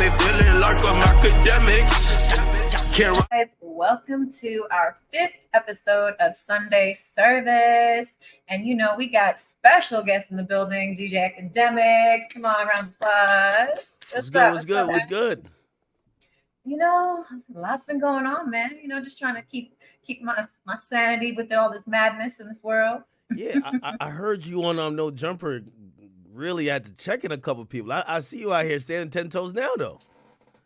me feeling like I'm academics. Guys, welcome to our 5th episode of Sunday Service. And you know, we got special guests in the building, DJ Akademiks. Come on, round of applause. What's good? You know, a lot's been going on, man. You know, just trying to keep my sanity with all this madness in this world. Yeah, I heard you on No Jumper really had to check in a couple people. I see you out here standing 10 toes now, though.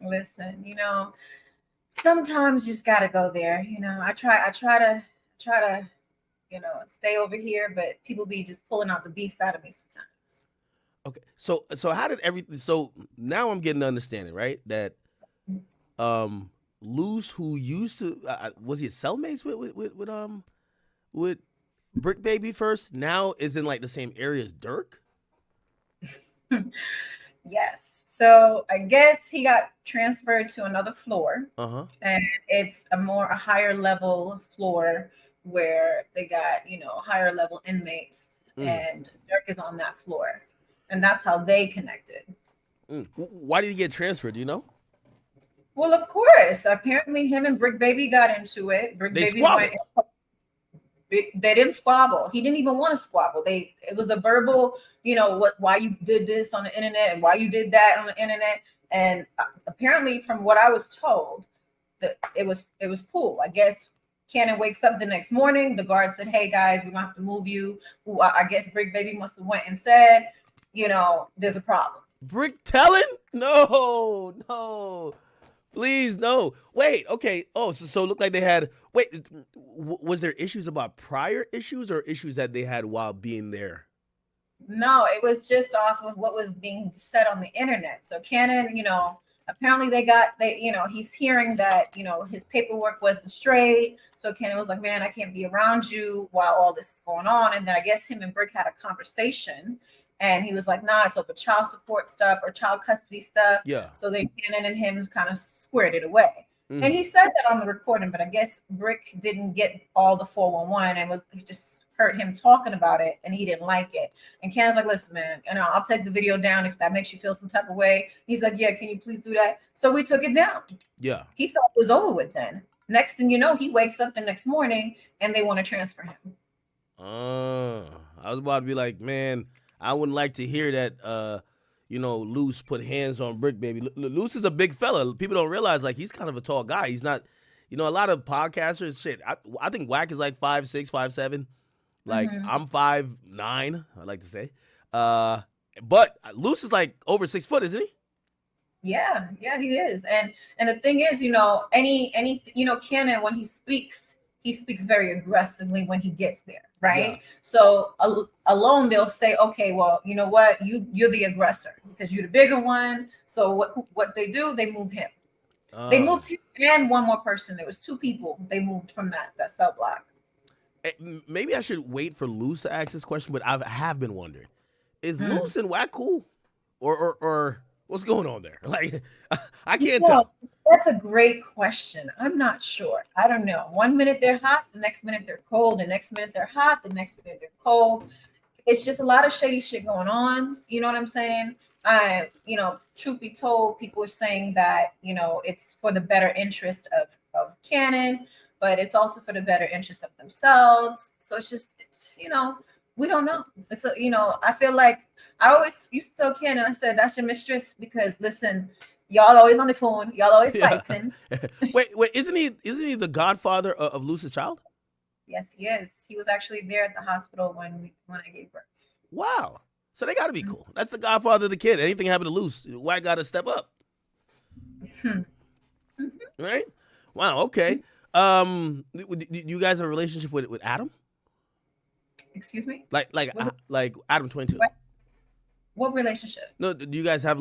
Listen, you know, sometimes you just gotta go there. You know, I try to, you know, stay over here, but people be just pulling out the beast out of me sometimes. Okay, so how did everything? So now I'm getting to understanding, right? That Luce, who used to was he cellmates with Bricc Baby first, now is in like the same area as Dirk? Yes. So I guess he got transferred to another floor. And it's a higher level floor where they got, you know, higher level inmates. And Dirk is on that floor. And that's how they connected. Why did he get transferred? Do you know? Well, of course. Apparently him and Bricc Baby got into it. They didn't squabble. He didn't even want to squabble. It was a verbal, you know, why you did this on the internet and why you did that on the internet. And apparently, from what I was told, that it was cool. I guess Cannon wakes up the next morning. The guard said, "Hey guys, we're gonna have to move you." I guess Bricc Baby must have went and said, you know, there's a problem. Bricc telling? No. Please, no. Wait, okay. Oh, so it looked like they had... Wait, was there issues about prior issues or issues that they had while being there? No, it was just off of what was being said on the internet. So Cannon, you know, apparently he's hearing that, you know, his paperwork wasn't straight. So Cannon was like, man, I can't be around you while all this is going on. And then I guess him and Bricc had a conversation. And he was like, nah, it's over child support stuff or child custody stuff. Yeah. So then Cannon and him kind of squared it away. And he said that on the recording, but I guess Bricc didn't get all the 411 and just heard him talking about it and he didn't like it. And Cannon's like, listen, man, you know, I'll take the video down if that makes you feel some type of way. He's like, yeah, can you please do that? So we took it down. Yeah. He thought it was over with then. Next thing you know, he wakes up the next morning and they want to transfer him. I was about to be like, man, I wouldn't like to hear that, you know, Luce put hands on Bricc Baby. Luce is a big fella. People don't realize, like, he's kind of a tall guy. He's not, you know, a lot of podcasters, shit. I think Wack is like 5'6", 5'7". Like, I'm 5'9", I like to say. But Luce is like over 6 foot, isn't he? Yeah, he is. And the thing is, you know, any you know, Cannon, when he speaks very aggressively when he gets there, right? Yeah. So alone they'll say, okay, well, you know what, you're the aggressor because you're the bigger one. So what they do, they move him. They moved him and one more person. There was 2 people they moved from that cell block. Maybe I should wait for Luce to ask this question, but I have been wondering: is Luce and Wack cool, or what's going on there? Like, I can't tell. That's a great question. I'm not sure. I don't know. One minute they're hot, the next minute they're cold, the next minute they're hot, the next minute they're cold. It's just a lot of shady shit going on. You know what I'm saying? You know, truth be told, people are saying that, you know, it's for the better interest of Cannon, but it's also for the better interest of themselves. So it's you know, we don't know. You know, I feel like I always used to tell Cannon, I said, that's your mistress, because listen, y'all always on the phone, y'all always fighting. Wait, isn't he the godfather of Luce's child? Yes, he is. He was actually there at the hospital when I gave birth. Wow. So they got to be cool. That's the godfather of the kid. Anything happened to Luce, Wack got to step up. Right? Wow. Okay. Do you guys have a relationship with Adam? Excuse me? Like Adam 22. What relationship? No, do you guys have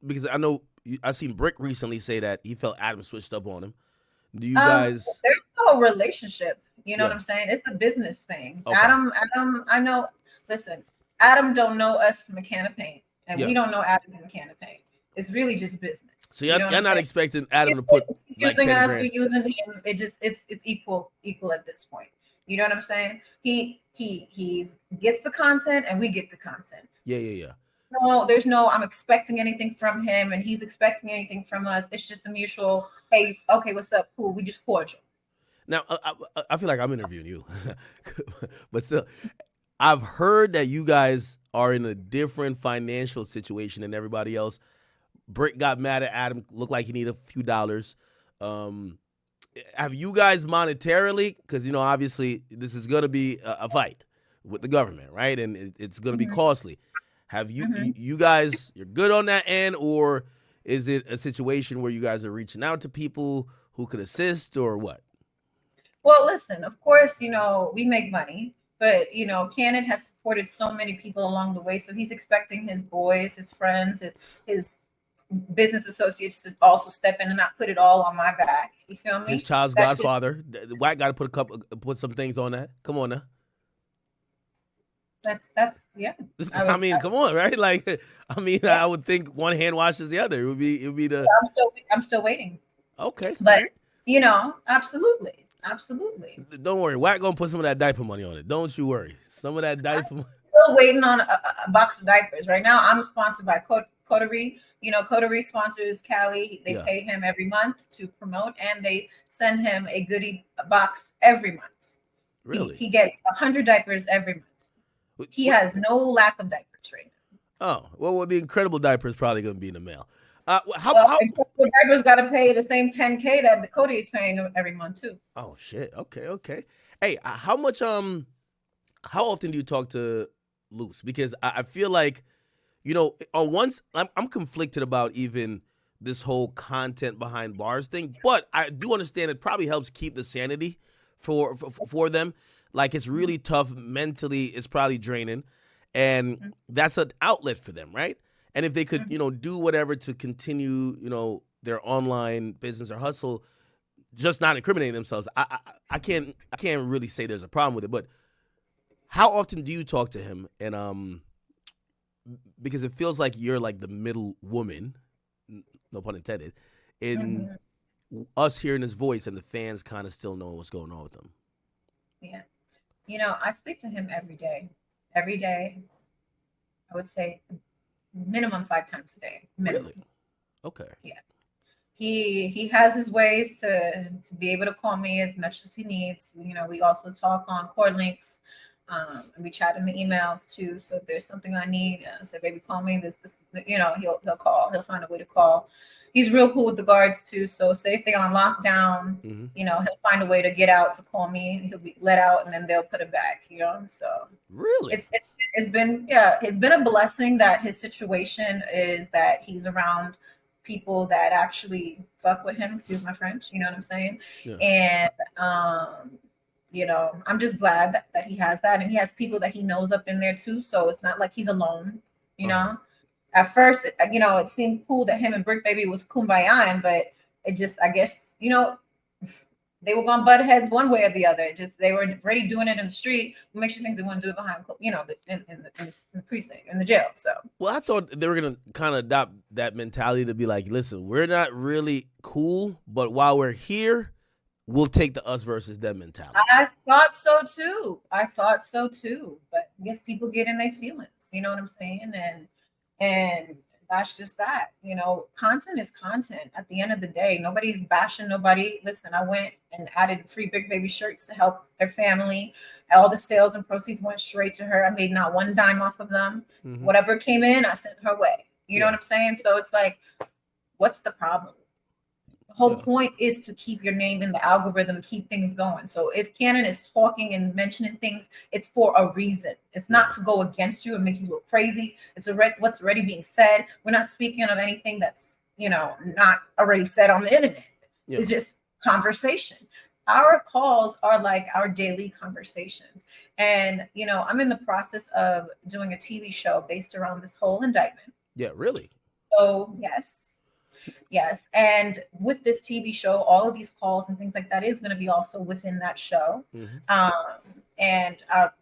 because I know I seen Bricc recently say that he felt Adam switched up on him. Do you guys? There's no relationship. You know what I'm saying? It's a business thing. Okay. Adam, I know. Listen, Adam don't know us from a can of paint, and we don't know Adam from a can of paint. It's really just business. So you're not expecting Adam to put like using 10 us, grand. we're using him. It's equal at this point. You know what I'm saying? He gets the content, and we get the content. Yeah. I'm expecting anything from him and he's expecting anything from us. It's just a mutual, hey, okay, what's up? Cool. We just cordial. Now, I feel like I'm interviewing you, but still, I've heard that you guys are in a different financial situation than everybody else. Bricc got mad at Adam, looked like he needed a few dollars. Have you guys monetarily, because, obviously this is going to be a fight with the government, right? And it's going to be costly. Have you guys, you're good on that end, or is it a situation where you guys are reaching out to people who could assist, or what? Well, listen, of course, we make money, but, Cannon has supported so many people along the way. So he's expecting his boys, his friends, his business associates to also step in and not put it all on my back. You feel me? His child's godfather. Wack got to put some things on that. Come on now. That's yeah. I mean, come on, right? Like, I would think one hand washes the other. It would be the. I'm still waiting. Okay, but absolutely. Don't worry, Wack gonna put some of that diaper money on it. Don't you worry. Some of that diaper. I'm still waiting on a box of diapers. Right now, I'm sponsored by Coterie. Coterie sponsors Cali. They pay him every month to promote, and they send him a goodie box every month. Really? He gets 100 diapers every month. He has no lack of diapers right Oh, now. well, the Incredible diaper is probably going to be in the mail. How Incredible diapers got to pay the same $10K that the Cody is paying every month too. Oh shit. Okay. Hey, how often do you talk to Luce? Because I feel like, on once I'm conflicted about even this whole content behind bars thing, but I do understand it probably helps keep the sanity for them. Like, it's really tough mentally. It's probably draining, and that's an outlet for them, right? And if they could, do whatever to continue, their online business or hustle, just not incriminating themselves, I can't really say there's a problem with it. But how often do you talk to him? And because it feels like you're like the middle woman, no pun intended, in us hearing his voice and the fans kind of still knowing what's going on with him. Yeah. I speak to him every day. Every day, I would say minimum 5 times a day. Minimum. Really? Okay. Yes. He has his ways to be able to call me as much as he needs. We also talk on cord links. And we chat in the emails too. So if there's something I need, say, baby, call me. This, he'll call. He'll find a way to call. He's real cool with the guards too. So say if they're on lockdown, he'll find a way to get out to call me. He'll be let out, and then they'll put him back. So really, it's been a blessing that his situation is that he's around people that actually fuck with him. Excuse my French. You know what I'm saying? Yeah. And I'm just glad that he has that, and he has people that he knows up in there too. So it's not like he's alone. At first, it seemed cool that him and Bricc Baby was kumbayaing, but it just, I guess, they were going to butt heads one way or the other. Just they were already doing it in the street. What makes you think they want to do it behind, in the precinct, in the jail? So, well, I thought they were going to kind of adopt that mentality to be like, listen, we're not really cool, but while we're here, we'll take the us versus them mentality. I thought so too. But I guess people get in their feelings. You know what I'm saying? And that's just that. Content is content. At the end of the day, nobody's bashing nobody. Listen, I went and added free Bricc Baby shirts to help their family. All the sales and proceeds went straight to her. I made not one dime off of them. Whatever came in, I sent her way. You know what I'm saying? So it's like, what's the problem? Whole point is to keep your name in the algorithm, keep things going. So if Cannon is talking and mentioning things, it's for a reason. It's not to go against you and make you look crazy. It's what's already being said. We're not speaking of anything that's, not already said on the internet. Yeah. It's just conversation. Our calls are like our daily conversations. And, I'm in the process of doing a TV show based around this whole indictment. Yeah, really? So, Yes. And with this TV show, all of these calls and things like that is going to be also within that show. And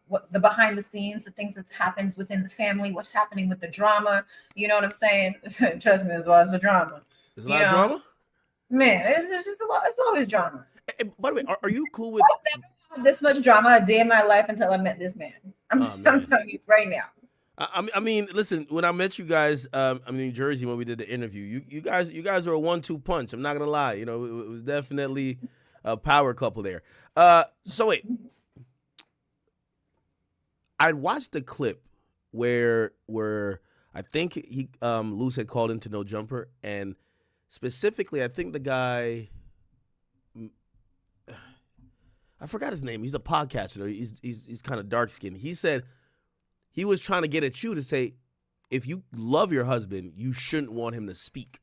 what the behind the scenes, the things that happens within the family, what's happening with the drama. You know what I'm saying? Trust me, there's lots of drama. There's a lot of drama? Man, it's just a lot. It's always drama. Hey, by the way, are you cool with I've never had this much drama a day in my life until I met this man. I'm telling you right now. I mean, listen. When I met you guys, in New Jersey when we did the interview, you guys are a 1-2 punch. I'm not gonna lie. You know, it was definitely a power couple there. So wait, I watched the clip where I think he Luce had called into No Jumper, and specifically, I think the guy, I forgot his name. He's a podcaster. He's kind of dark skinned. He said he was trying to get at you to say, if you love your husband, you shouldn't want him to speak,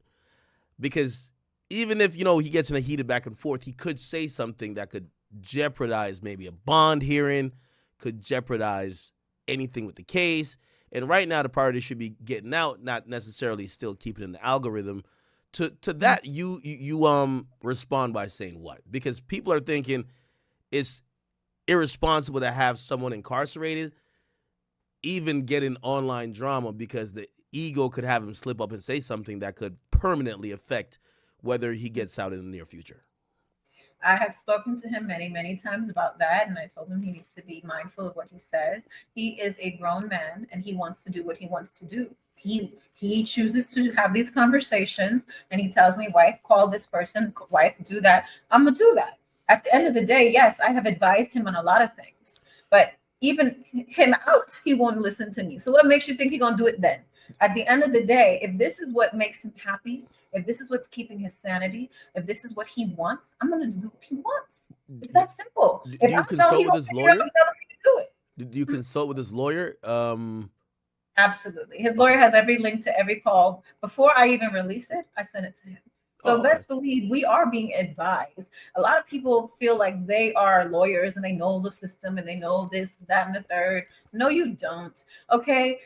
because even if he gets in a heated back and forth, he could say something that could jeopardize maybe a bond hearing, could jeopardize anything with the case. And right now, the priority should be getting out, not necessarily still keeping in the algorithm. To that, you respond by saying what? Because people are thinking it's irresponsible to have someone incarcerated even getting online drama, because the ego could have him slip up and say something that could permanently affect whether he gets out in the near future. I have spoken to him many, many times about that, and I told him he needs to be mindful of what he says. He is a grown man, and he wants to do what he wants to do. He chooses to have these conversations, and he tells me, wife, call this person, wife, do that. I'm going to do that. At the end of the day, yes, I have advised him on a lot of things, but even him out, he won't listen to me. So what makes you think he's going to do it then? At the end of the day, if this is what makes him happy, if this is what's keeping his sanity, if this is what he wants, I'm going to do what he wants. It's that simple. Do you consult with his lawyer? Do you consult with his lawyer? Absolutely. His lawyer has every link to every call. Before I even release it, I send it to him. So let's believe we are being advised. A lot of people feel like they are lawyers and they know the system and they know this, that, and the third. No, you don't. Okay.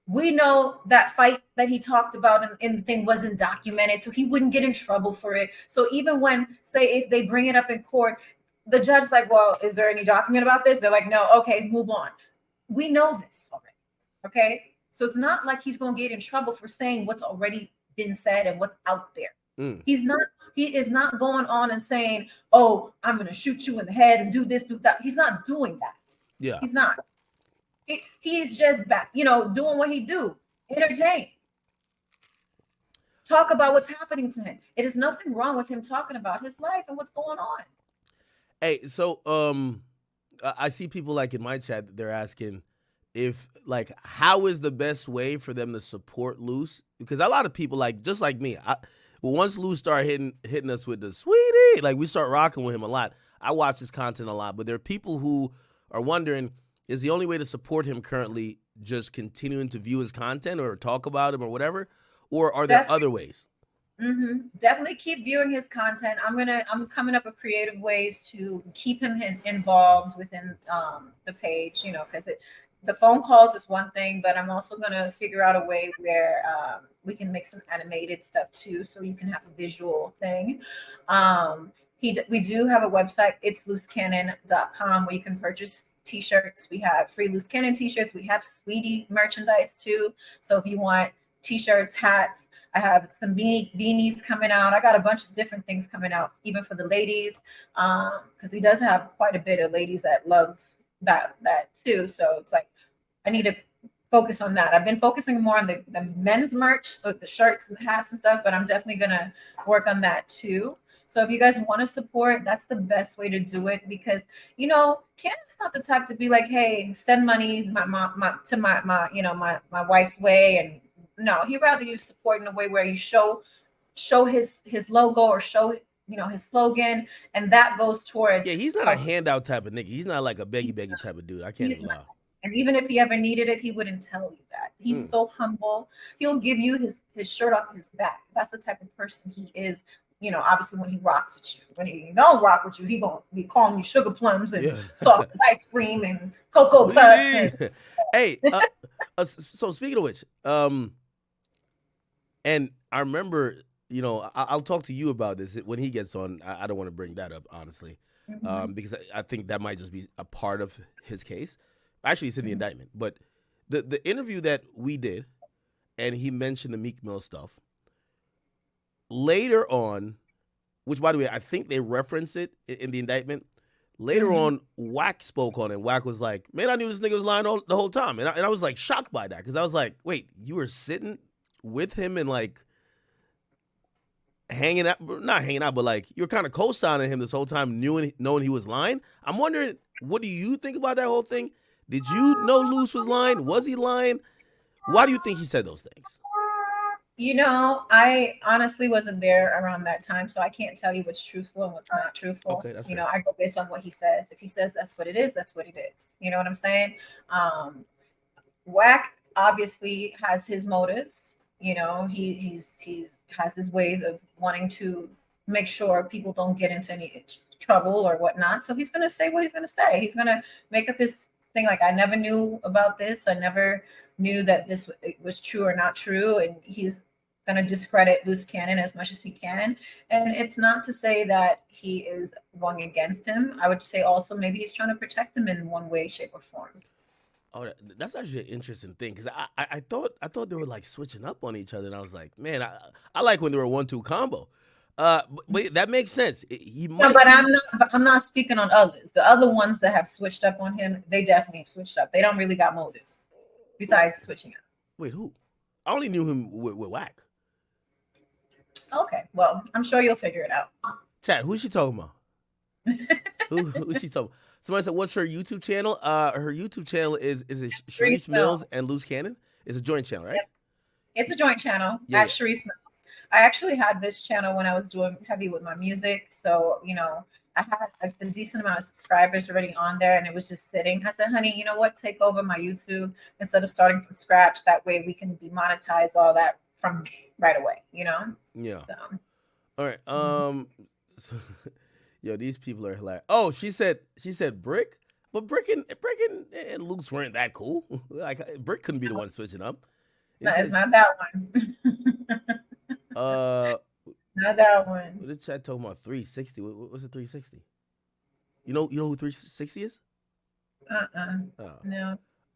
We know that fight that he talked about in the thing wasn't documented, so he wouldn't get in trouble for it. So even when, say, if they bring it up in court, the judge's like, well, is there any document about this? They're like, no, okay, move on. We know this already. Okay. So it's not like he's going to get in trouble for saying what's already been said and what's out there. He is not going on and saying, oh, I'm going to shoot you in the head and do this, do that. He's not doing that. Yeah. He's not. He's just back, doing what he do. Entertain. Talk about what's happening to him. It is nothing wrong with him talking about his life and what's going on. Hey, so I see people like in my chat, they're asking if how is the best way for them to support Luce? Because a lot of people just like me, once Luce started hitting us with the sweetie, we start rocking with him a lot. I watch his content a lot, but there are people who are wondering, is the only way to support him currently just continuing to view his content or talk about him or whatever? Or are there other ways? Mm-hmm. Definitely keep viewing his content. I'm coming up with creative ways to keep him involved within the page, because the phone calls is one thing, but I'm also going to figure out a way where we can make some animated stuff too, so you can have a visual thing. We do have a website. It's lucecannon.com, where you can purchase t-shirts. We have free Luce Cannon t-shirts. We have Sweetie merchandise too. So if you want t-shirts, hats, I have some beanies coming out. I got a bunch of different things coming out, even for the ladies, because he does have quite a bit of ladies that love that too. So it's like I need to focus on that. I've been focusing more on the men's merch, the shirts and the hats and stuff, but I'm definitely gonna work on that too. So if you guys want to support, that's the best way to do it, because Cannon's not the type to be like, hey, send money my wife's way. And no, he'd rather you support in a way where you show his logo or show his slogan, and that goes towards. Yeah, he's not a handout type of nigga. He's not like a beggy type of dude. I can't even lie. And even if he ever needed it, he wouldn't tell you that. He's so humble. He'll give you his shirt off his back. That's the type of person he is. Obviously when he rocks with you. When he don't rock with you, he gonna be calling you sugar plums and soft ice cream and cocoa puffs. Hey, so speaking of which, and I remember, I'll talk to you about this when he gets on. I don't want to bring that up, honestly, because I think that might just be a part of his case. Actually, it's in the indictment. But the interview that we did, and he mentioned the Meek Mill stuff. Later on, which, by the way, I think they reference it in the indictment. Later on, Wack spoke on it. Wack was like, man, I knew this nigga was lying the whole time. And I was like shocked by that because I was like, wait, you were sitting with him and like hanging out, not hanging out, but like you were kind of co-signing him this whole time, knowing he was lying. I'm wondering, what do you think about that whole thing? Did you know Luce was lying? Was he lying? Why do you think he said those things? You know, I honestly wasn't there around that time, so I can't tell you what's truthful and what's not truthful. Okay, that's fair. I go based on what he says. If he says that's what it is, that's what it is. You know what I'm saying? Wack obviously has his motives. You know, he has his ways of wanting to make sure people don't get into any trouble or whatnot. So he's gonna say what he's gonna say. He's gonna make up his thing like, I never knew about this. I never knew that this was true or not true, and he's going to discredit Luce Cannon as much as he can. And it's not to say that he is going against him. I would say also maybe he's trying to protect him in one way, shape, or form. Oh, that's actually an interesting thing because I thought they were like switching up on each other, and I was like, man, I like when they were 1-2 combo. But that makes sense. No, but I'm not speaking on others. The other ones that have switched up on him, they definitely have switched up. They don't really got motives besides switching up. Wait, who? I only knew him with Wack. Okay, well, I'm sure you'll figure it out. Chat, who's she talking about? Who's she talking about? Somebody said, what's her YouTube channel? Her YouTube channel is it Charisse Mills and Luce Cannon? It's a joint channel, right? Yep. It's a joint channel Yeah. at Charisse Mills. I actually had this channel when I was doing heavy with my music. So, you know, I had a decent amount of subscribers already on there, and it was just sitting. I said, honey, you know what? Take over my YouTube instead of starting from scratch. That way we can be monetized all that from right away, you know? Yeah. So. All right. Yo, these people are hilarious. Oh, she said Bricc, but Bricc and Luce weren't that cool. Like Bricc couldn't be the one switching up. It's not that one. Not that one. What did chat talking about? 360. What's a 360? You know who 360 is?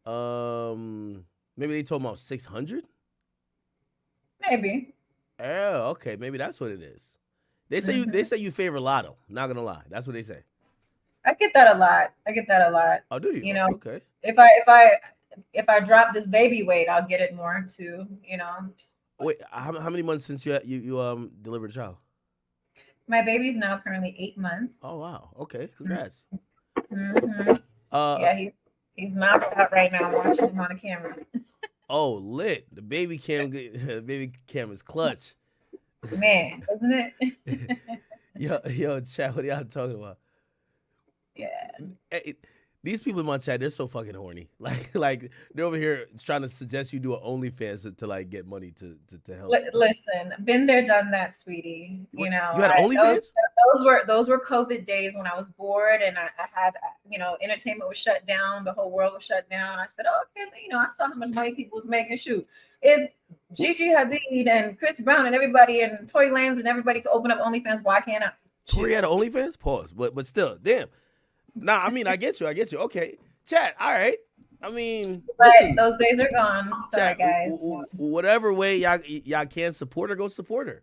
No. Maybe they told about 600. Maybe. Oh, okay. Maybe that's what it is. They say you favor Lotto. Not gonna lie, that's what they say. I get that a lot. Oh, do you? You know, okay. If I drop this baby weight, I'll get it more too. You know. Wait, how many months since you delivered a child? My baby's now currently 8 months. Oh wow. Okay. Congrats. Mm-hmm. Yeah, he's knocked out right now. I'm watching him on the camera. Oh, lit. The baby cam is clutch. Man, isn't it? yo, chat, what are y'all talking about? Yeah. These people in my chat, they're so fucking horny. Like they're over here trying to suggest you do an OnlyFans to like get money to help. Listen, been there, done that, sweetie. You know, you had OnlyFans? Those were COVID days when I was bored and I had, you know, entertainment was shut down, the whole world was shut down. I said, oh, okay, you know, I saw how much money people was making. Shoot, if Gigi Hadid and Chris Brown and everybody and Tory Lanez and everybody could open up OnlyFans, why can't I? Tory had an OnlyFans? Pause. But still, damn. Nah, I mean, I get you. Okay. Chat, all right. I mean, but listen, those days are gone. Sorry, chat, guys. Whatever way y'all can support her, go support her.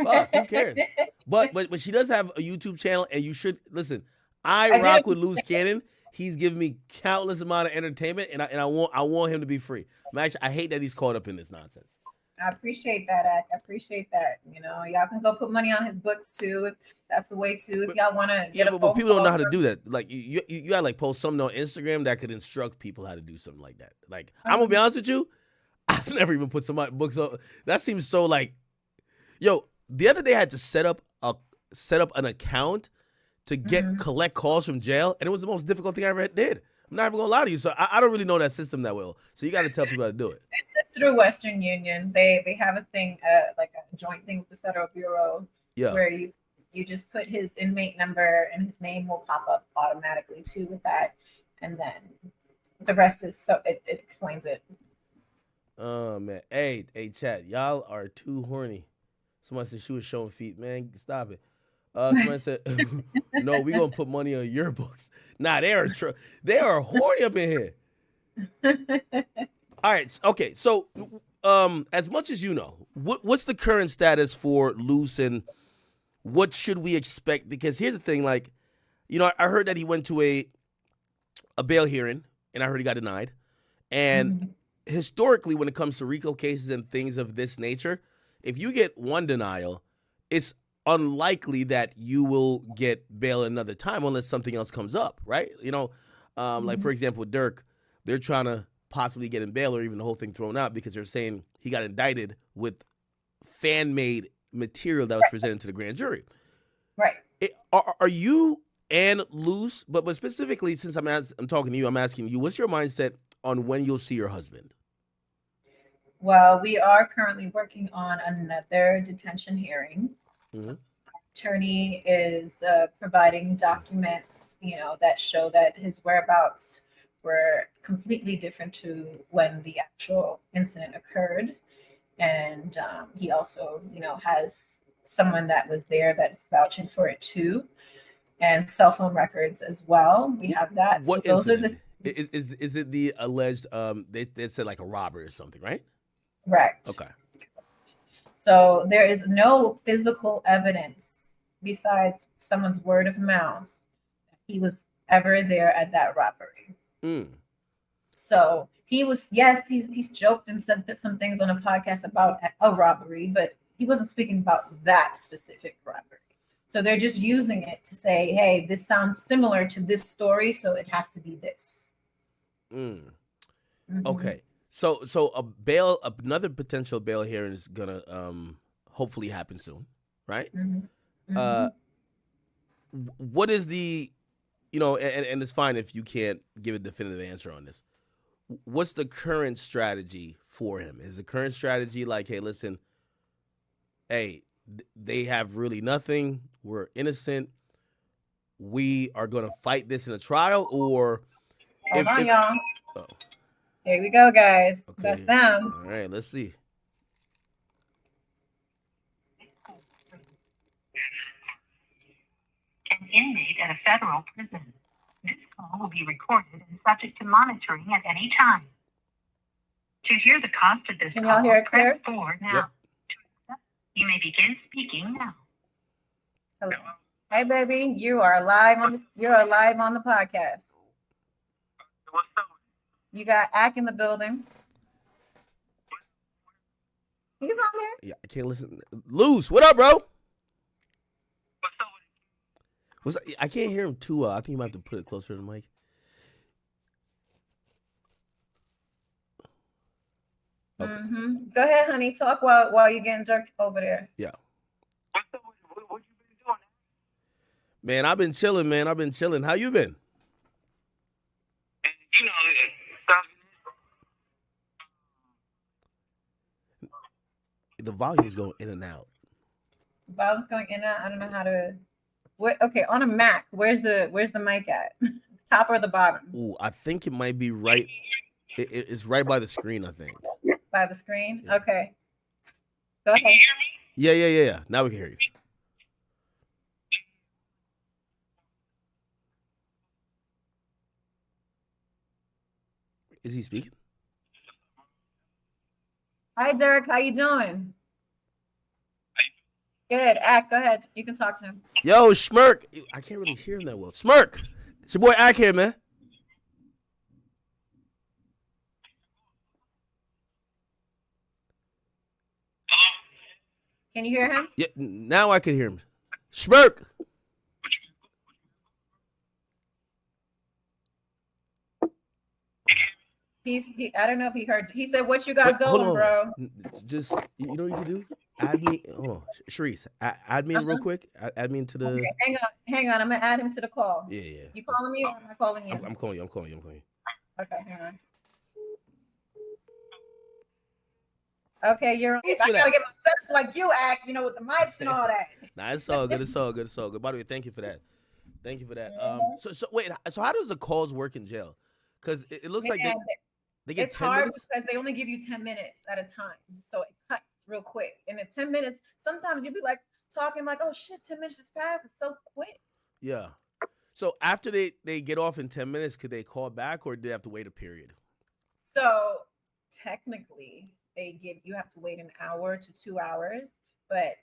Fuck, who cares? But she does have a YouTube channel, and you should listen. I rock with Luce Cannon. He's given me countless amount of entertainment, and I want him to be free. I hate that he's caught up in this nonsense. I appreciate that. I appreciate that. You know, y'all can go put money on his books too. That's the way too. If y'all want to, but people don't know how to do that. Like you gotta like post something on Instagram that could instruct people how to do something like that. Like I'm gonna be honest with you, I've never even put some books on. That seems so like, yo. The other day I had to set up an account to collect calls from jail, and it was the most difficult thing I ever did. I'm not even gonna lie to you. So I don't really know that system that well. So you got to tell people how to do it. It's just through Western Union. They have a thing, like a joint thing with the Federal Bureau, where you just put his inmate number and his name will pop up automatically too with that, and then the rest is so it explains it. Oh man, hey chat, y'all are too horny. Somebody said she was showing feet. Man, stop it. Somebody said, no, we gonna put money on your books. Nah, they are horny up in here. All right, okay. So, as much as you know, what's the current status for Luce, and what should we expect? Because here's the thing, like, you know, I heard that he went to a bail hearing, and I heard he got denied. And historically, when it comes to RICO cases and things of this nature, if you get one denial, it's unlikely that you will get bail another time unless something else comes up, right? You know, like for example, Dirk, they're trying to possibly get him bail or even the whole thing thrown out because they're saying he got indicted with fan-made material that was presented to the grand jury. Right. Are you and Luce, but specifically since I'm talking to you, I'm asking you, what's your mindset on when you'll see your husband? Well, we are currently working on another detention hearing. Attorney is providing documents, you know, that show that his whereabouts were completely different to when the actual incident occurred. And he also, you know, has someone that was there that's vouching for it too, and cell phone records as well. We have that. What so those incident? are the Is it the alleged they said like a robbery or something, right? correct. Okay. So there is no physical evidence besides someone's word of mouth that he was ever there at that robbery. So he was, yes, he's joked and said some things on a podcast about a robbery, but he wasn't speaking about that specific robbery. So they're just using it to say, hey, this sounds similar to this story, so it has to be this. Okay. So another potential bail hearing is gonna hopefully happen soon, right? What is the, you know, and it's fine if you can't give a definitive answer on this. What's the current strategy for him? Is the current strategy like, hey, listen, hey, they have really nothing. We're innocent. We are going to fight this in a trial, or Hold on, y'all. Here we go, guys. Okay. That's them. All right, let's see. An inmate at a federal prison. This call will be recorded and subject to monitoring at any time. To hear the cost of this Can call, y'all hear it press clear? 4 now. Yep. To accept, you may begin speaking now. Hello. Hey, baby, you are live on the podcast. What's up? You got Ack in the building. He's on there. Yeah, I can't listen. Luce, what up, bro? What's up with it? I can't hear him too well. I think you might have to put it closer to the mic. Okay. Go ahead, honey. Talk while you're getting jerked over there. Yeah. What's up with it? What you been doing? Man, I've been chilling, man. I've been chilling. How you been? And, you know, something. The volume's going in and out. Bob's going in and out. I don't know how to. Okay, on a Mac, where's the mic at? Top or the bottom? Ooh, I think it might be right. It's right by the screen, I think. By the screen? Yeah. Okay. Go ahead. Can you hear me? Yeah. Now we can hear you. Is he speaking? Hi, Derek. How you doing? Good. Ack, go ahead. You can talk to him. Yo, Smirk. I can't really hear him that well. Smirk. It's your boy Ack here, man. Can you hear him? Yeah, now I can hear him. Smirk. I don't know if he heard. He said, "What you got Wait, hold going, on. bro?" Just, you know what you can do? Add me. Hold on, Charisse. Add me in real quick. Add me into the. Okay, hang on. I'm gonna add him to the call. Yeah. You calling me or am I calling you? I'm calling you. I'm calling you. Okay, hang on. Okay, you're. Thanks I for gotta that. get myself like you, Act. You know, with the mics and all that. Nah, it's all good. It's all good. It's all good. By the way, thank you for that. Thank you for that. So wait. So how does the calls work in jail? Because it looks like they get It's 10 hard minutes. because they only give you 10 minutes at a time, so it cuts real quick. And in 10 minutes, sometimes you'll be like talking like, "Oh shit, 10 minutes just passed. It's so quick." Yeah. So after they get off in 10 minutes, could they call back or do they have to wait a period? So technically, you have to wait an hour to 2 hours, but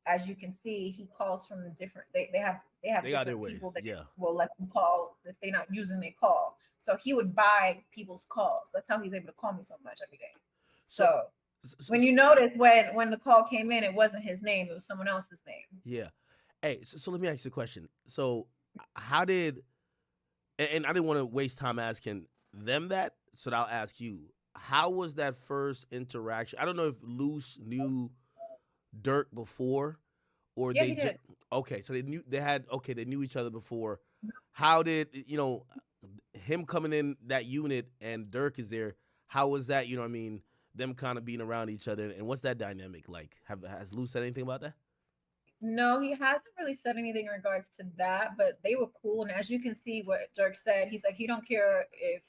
as you can see, he calls from the different. They have They got different their ways, people that yeah. will let them call if they're not using their call. So he would buy people's calls. That's how he's able to call me so much every day. So when you notice when the call came in, it wasn't his name; it was someone else's name. Yeah. Hey, so let me ask you a question. So how did, and I didn't want to waste time asking them that, so I'll ask you. How was that first interaction? I don't know if Luce knew Dirk before, or Yeah, they he just did. okay. So they knew each other before. How did him coming in that unit and Dirk is there? How was that? You know what I mean? Them kind of being around each other, and what's that dynamic like? Has Luce said anything about that? No, he hasn't really said anything in regards to that, but they were cool. And as you can see, what Dirk said, he's like, he don't care if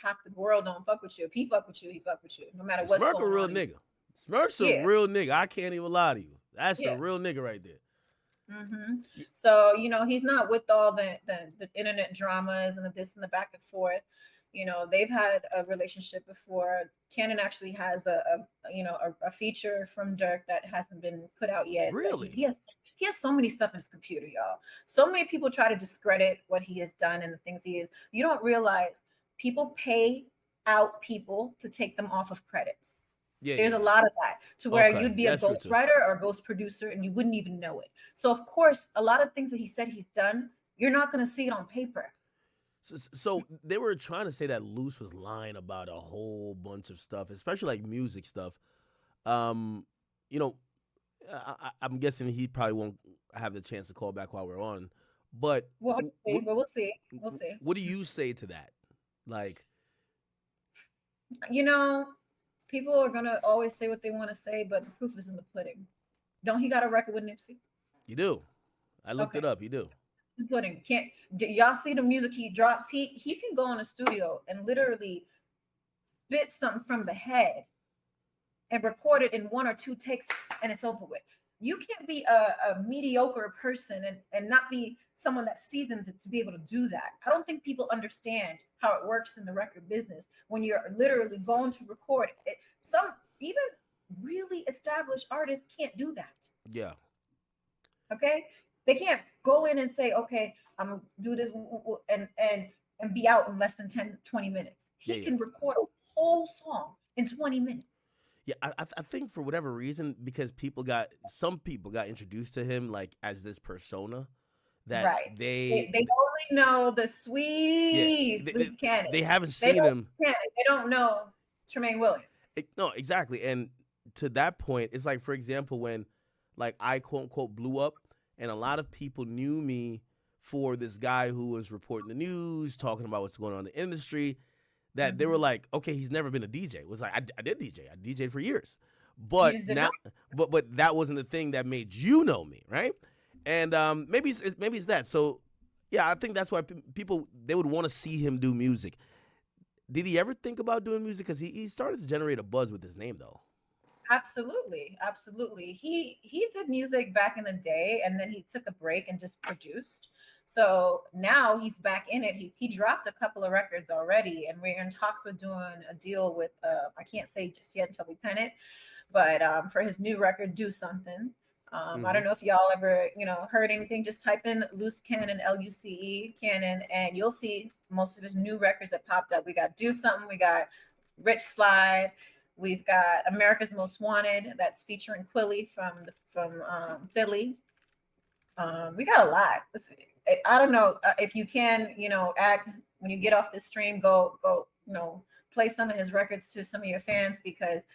half the world don't fuck with you. If he fuck with you, he fuck with you, no matter what's Smirk going a real on. nigga. Smirk's a Yeah. real nigga. I can't even lie to you. That's Yeah. a real nigga right there. So he's not with all the internet dramas and the this and the back and forth. They've had a relationship before. Cannon actually has a feature from Dirk that hasn't been put out yet. Really? He has so many stuff in his computer, y'all. So many people try to discredit what he has done and the things he is. You don't realize people pay out people to take them off of credits. Yeah, There's a lot of that to where Okay, you'd be a that's true ghost too. writer or ghost producer and you wouldn't even know it. So of course, a lot of things that he said he's done, you're not going to see it on paper. So they were trying to say that Luce was lying about a whole bunch of stuff, especially like music stuff. I'm guessing he probably won't have the chance to call back while we're on. But Well, we'll see. We'll see. What do you say to that? Like, people are going to always say what they want to say, but the proof is in the pudding. Don't he got a record with Nipsey? you do. I looked it Okay. up. You do. The pudding. Y'all see the music he drops? He can go in a studio and literally spit something from the head and record it in 1 or 2 takes and it's over with. You can't be a mediocre person and not be someone that's seasoned to be able to do that. I don't think people understand how it works in the record business when you're literally going to record it. Some even really established artists can't do that. Yeah. Okay? They can't go in and say, okay, I'm gonna do this and be out in less than 10, 20 minutes. He can record a whole song in 20 minutes. Yeah, I think for whatever reason, because some people got introduced to him like as this persona that right. they only know the sweet Luce Cannon. They haven't seen him. They don't know Tremaine Williams. No, exactly. And to that point, it's like, for example, when like I quote unquote blew up, and a lot of people knew me for this guy who was reporting the news, talking about what's going on in the industry. That they were like, okay, he's never been a DJ. It was like I did DJ. I DJed for years, but now, but that wasn't the thing that made you know me, right? And maybe it's that. So yeah, I think that's why people they would want to see him do music. Did he ever think about doing music? Because he started to generate a buzz with his name, though. Absolutely. He did music back in the day, and then he took a break and just produced. So now he's back in it. He dropped a couple of records already, and we're in talks with doing a deal with I can't say just yet until we pen it, but for his new record, Do Something. I don't know if y'all ever heard anything. Just type in Luce Cannon, Luce Cannon, and you'll see most of his new records that popped up. We got Do Something, we got Rich Slide, we've got America's Most Wanted that's featuring Quilly from Philly. We got a lot. I don't know if you can, act when you get off this stream, go, play some of his records to some of your fans, because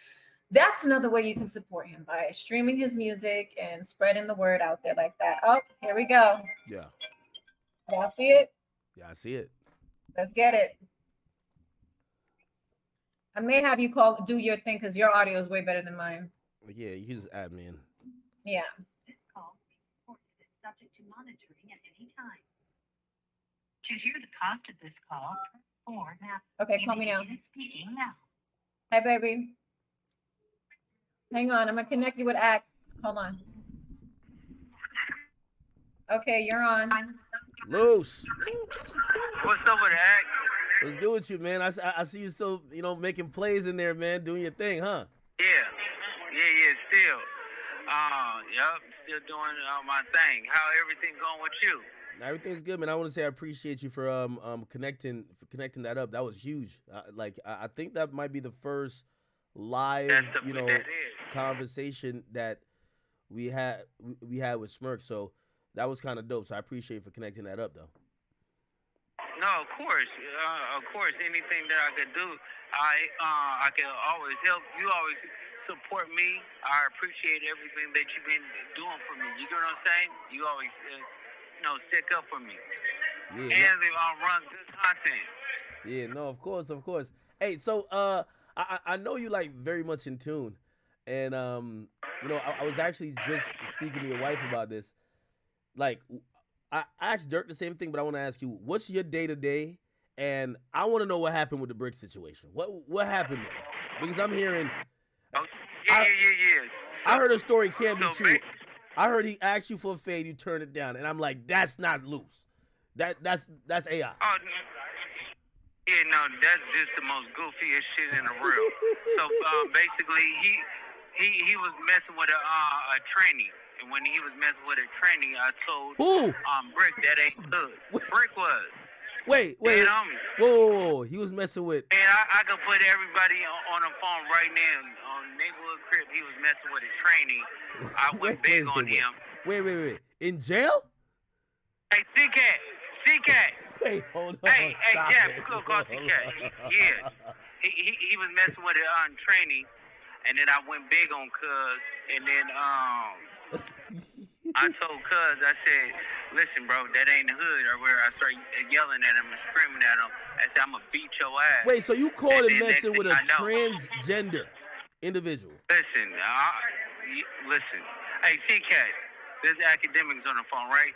that's another way you can support him, by streaming his music and spreading the word out there like that. Oh, here we go. Yeah. Y'all see it? Yeah, I see it. Let's get it. I may have you do your thing because your audio is way better than mine. Yeah, you can just add me in. Yeah. This call will be recorded and subject to monitoring at any time. To hear the cost of this call, press 4 now. Okay, call me now. Speaking now. Hi, baby. Hang on, I'm gonna connect you with Act. Hold on. Okay, you're on. Luce. What's up with that? What's good with you, man? I see you so making plays in there, man, doing your thing, huh? Yeah, still. Yep, still doing my thing. How everything going with you? Everything's good, man. I want to say I appreciate you for connecting that up. That was huge. I think that might be the first live conversation that we had with Smirk. So that was kind of dope. So I appreciate you for connecting that up, though. No, of course. Anything that I could do, I can always help. You always support me. I appreciate everything that you've been doing for me. You get what I'm saying? You always, stick up for me. Yeah. And they run good content. Yeah. No. Of course. Hey. So I know you like very much in tune, and I was actually just speaking to your wife about this. Like, I asked Dirk the same thing, but I want to ask you, what's your day to day? And I want to know what happened with the Bricc situation. What happened there? Because I'm hearing. Oh, yeah. I heard a story can't be So true. I heard he asked you for a fade, you turned it down, and I'm like, that's not loose. That's AI. Oh, yeah, no, that's just the most goofiest shit in the world. So basically, he was messing with a trainee, and when he was messing with a trainee, I told Who? Bricc that ain't good. Bricc was. Wait. Whoa. He was messing with. And I could put everybody on the phone right now. On Neighborhood Crib, he was messing with a trainee. I went big on him. Wait. In jail? Hey, C-Cat. Wait, hold on. Hey, Stop yeah, it. go call C-Cat. Yeah. He was messing with a trainee. And then I went big on Cuz. And then I told Cuz, I said, listen, bro, that ain't the hood. Or where I started yelling at him and screaming at him. I said, I'm going to beat your ass. Wait, so you called him messing with a I know. transgender individual? Listen. Hey, C-Cat, there's Akademiks on the phone, right?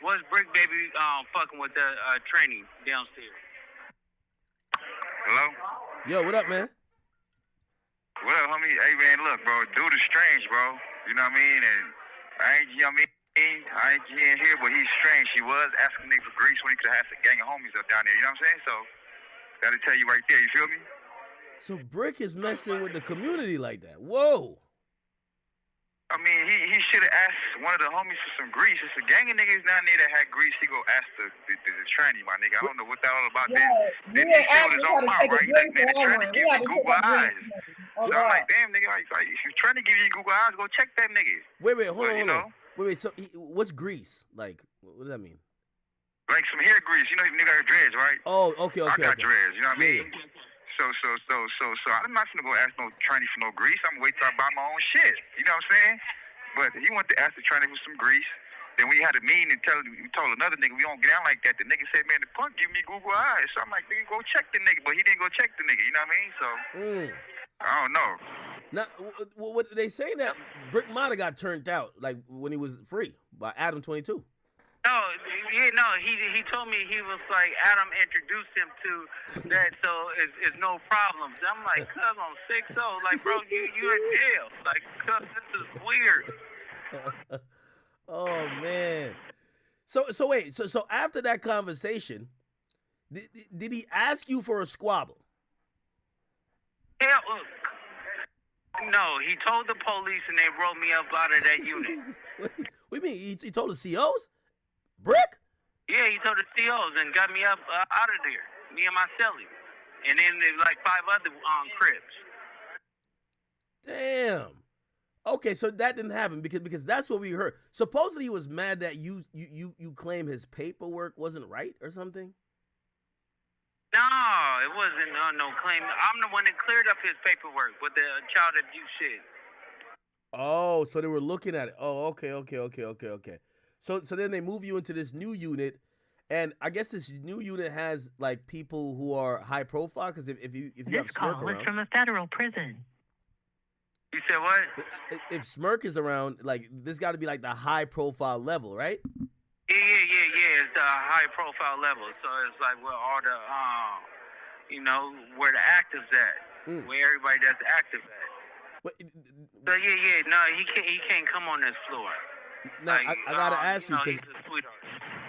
Was Bricc Baby fucking with the trainee downstairs? Hello? Yo, what up, man? What up, homie? Hey, man, look, bro, dude is strange, bro. You know what I mean? And I ain't in here, but he's strange. He was asking me for grease when he could have had a gang of homies up down there. You know what I'm saying? So, gotta tell you right there. You feel me? So Bricc is messing with the community like that. Whoa. I mean, he should have asked one of the homies for some grease. It's a gang of niggas down there that had grease. He go ask the trainee, my nigga. I don't know what that all about. Then he filled his own mouth, right? He's like, man, the trainee give me Google eyes. So I'm like, damn, nigga, like, if you're trying to give you Google eyes, go check that nigga. Wait, hold on. Wait, so what's grease? Like, what does that mean? Like some hair grease. You know, nigga got dreads, right? Oh, okay. I got dreads, you know what I mean? Yeah. So I'm not gonna go ask no trainee for no grease. I'm gonna wait till I buy my own shit. You know what I'm saying? But he wanted to ask the trainee for some grease. Then when you had a meeting and we told another nigga we don't get down like that, the nigga said, man, the punk give me Google eyes. So I'm like, nigga, go check the nigga. But he didn't go check the nigga, you know what I mean? So, I don't know. Now, what they say that Bricc might have got turned out, like, when he was free by Adam 22. He told me he was like, Adam introduced him to that, so it's no problems. I'm like, cuz on 6-0, like, bro, you in jail. Like, cuz this is weird. Oh man. So wait, so after that conversation, did he ask you for a squabble? Hell, no, he told the police and they rolled me up out of that unit. What do you mean? He told the COs? Bricc? Yeah, he told the COs and got me up out of there. Me and my cellie. And then there's like 5 other cribs. Damn. Okay, so that didn't happen because that's what we heard. Supposedly he was mad that you claim his paperwork wasn't right or something. No, it wasn't no claim. I'm the one that cleared up his paperwork with the child abuse shit. Oh, so they were looking at it. Oh, okay. So then they move you into this new unit, and I guess this new unit has like people who are high profile because if you have Smirk around, from a federal prison. You said what? If Smirk is around, like this got to be like the high profile level, right? Yeah. It's the high profile level. So it's like where all the where the actives at, where everybody that's active at. But, so yeah. No, he can't come on this floor. Now I gotta ask you. He's a sweetheart.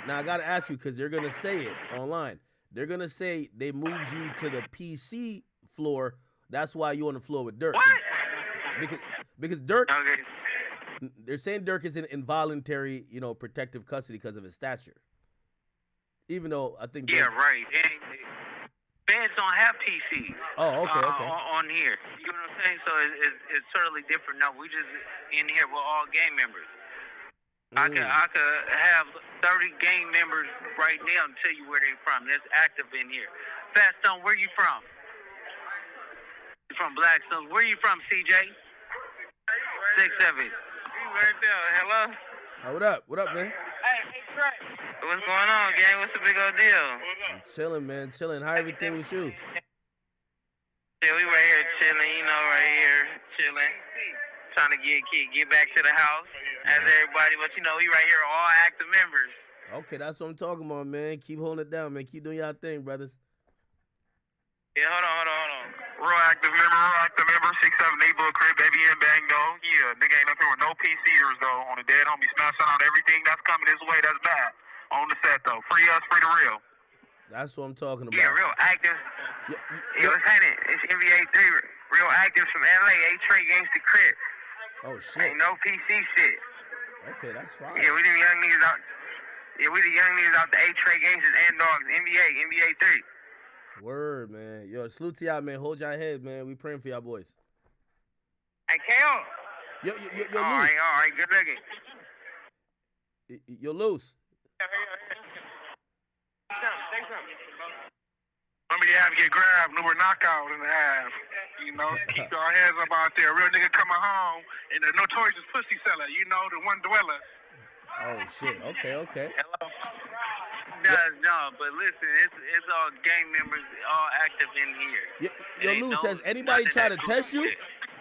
Now I gotta ask you because they're gonna say it online. They're gonna say they moved you to the PC floor. That's why you on the floor with Dirk. What? Because Dirk. Okay. they're saying Dirk is in involuntary, protective custody because of his stature. Even though I think Yeah, right. And feds don't have PC. Oh, okay, okay. On here. You know what I'm saying? So it's totally different. No, we just in here with all gang members. I could have 30 gang members right now and tell you where they from. That's active in here. Fat Stone, where you from? You from Blackstone. Where you from, CJ? 6-7. Right there. Hello? What up? What up, man? Hey, Trey. What's going on, gang? What's the big old deal? I'm chilling, man. Chilling. How everything with you? Yeah, we right here chilling, right here chilling. Trying to get back to the house as everybody, but we right here all active members. Okay, that's what I'm talking about, man. Keep holding it down, man. Keep doing y'all thing, brothers. Yeah, hold on. Real active member, 6'7", neighborhood crib, baby and bang though. Yeah, nigga ain't up here with no PCers though. On the dead homie, smash on everything that's coming his way. That's bad. On the set though, free us, free the real. That's what I'm talking about. Yeah, real active. Yeah, what's happening? It's NBA 3, real active from LA. A-Trey Gangsta Crip. Oh shit. Ain't no PC shit. Okay, that's fine. Yeah, we the young niggas out. Yeah, we the young niggas out the A-Trey Gangsters and dogs. NBA 3. Word, man. Yo, salute to y'all, man. Hold y'all head, man. We praying for y'all boys. Hey, Kale. Yo, all right, good looking. Yo, Luce. Somebody have to get grabbed, Uber knockout in the half. Keep our heads up out there. Real nigga coming home, and the notorious pussy seller, the one dweller. Oh shit. Okay. Hello. No, but listen, it's all gang members, all active in here. Yo, Luce, has anybody try to test you?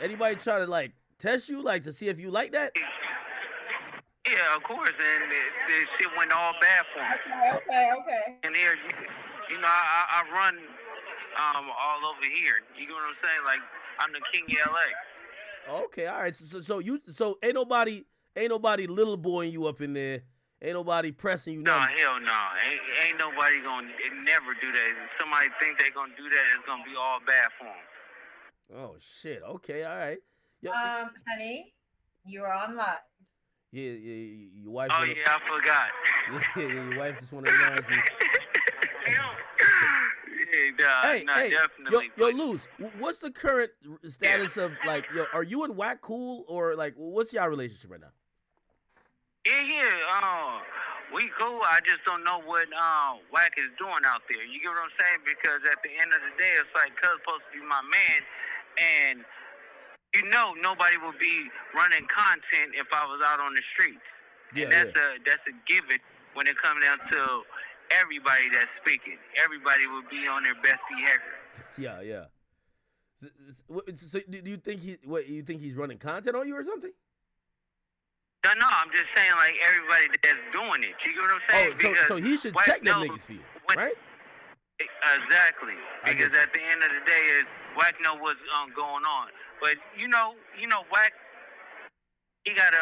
Anybody try to test you, to see if you like that? Yeah, of course, and the shit went all bad for him. Okay. And here, I run all over here. You know what I'm saying? I'm the king of LA. Okay, all right. So ain't nobody little boying you up in there. Ain't nobody pressing you. No, hell no. Ain't nobody gonna never do that. If somebody think they gonna do that, it's gonna be all bad for them. Oh shit. Okay, all right. Honey, you're on live. Yeah, your wife. Oh yeah, I forgot. Yeah, your wife just want to acknowledge you. Hey, definitely. Yo, Luce, what's the current status of are you and Wack cool or what's y'all relationship right now? Yeah. We cool. I just don't know what Wack is doing out there. You get what I'm saying? Because at the end of the day, it's Cuz supposed to be my man, and nobody would be running content if I was out on the streets. Yeah, and that's a given when it comes down to everybody that's speaking. Everybody would be on their best behavior. Yeah. So do you think you think he's running content on you or something? No, I'm just saying everybody that's doing it. You get what I'm saying? So he should check them niggas for you, right? Exactly. Because at the end of the day, Wack know what's going on. But Wack, he got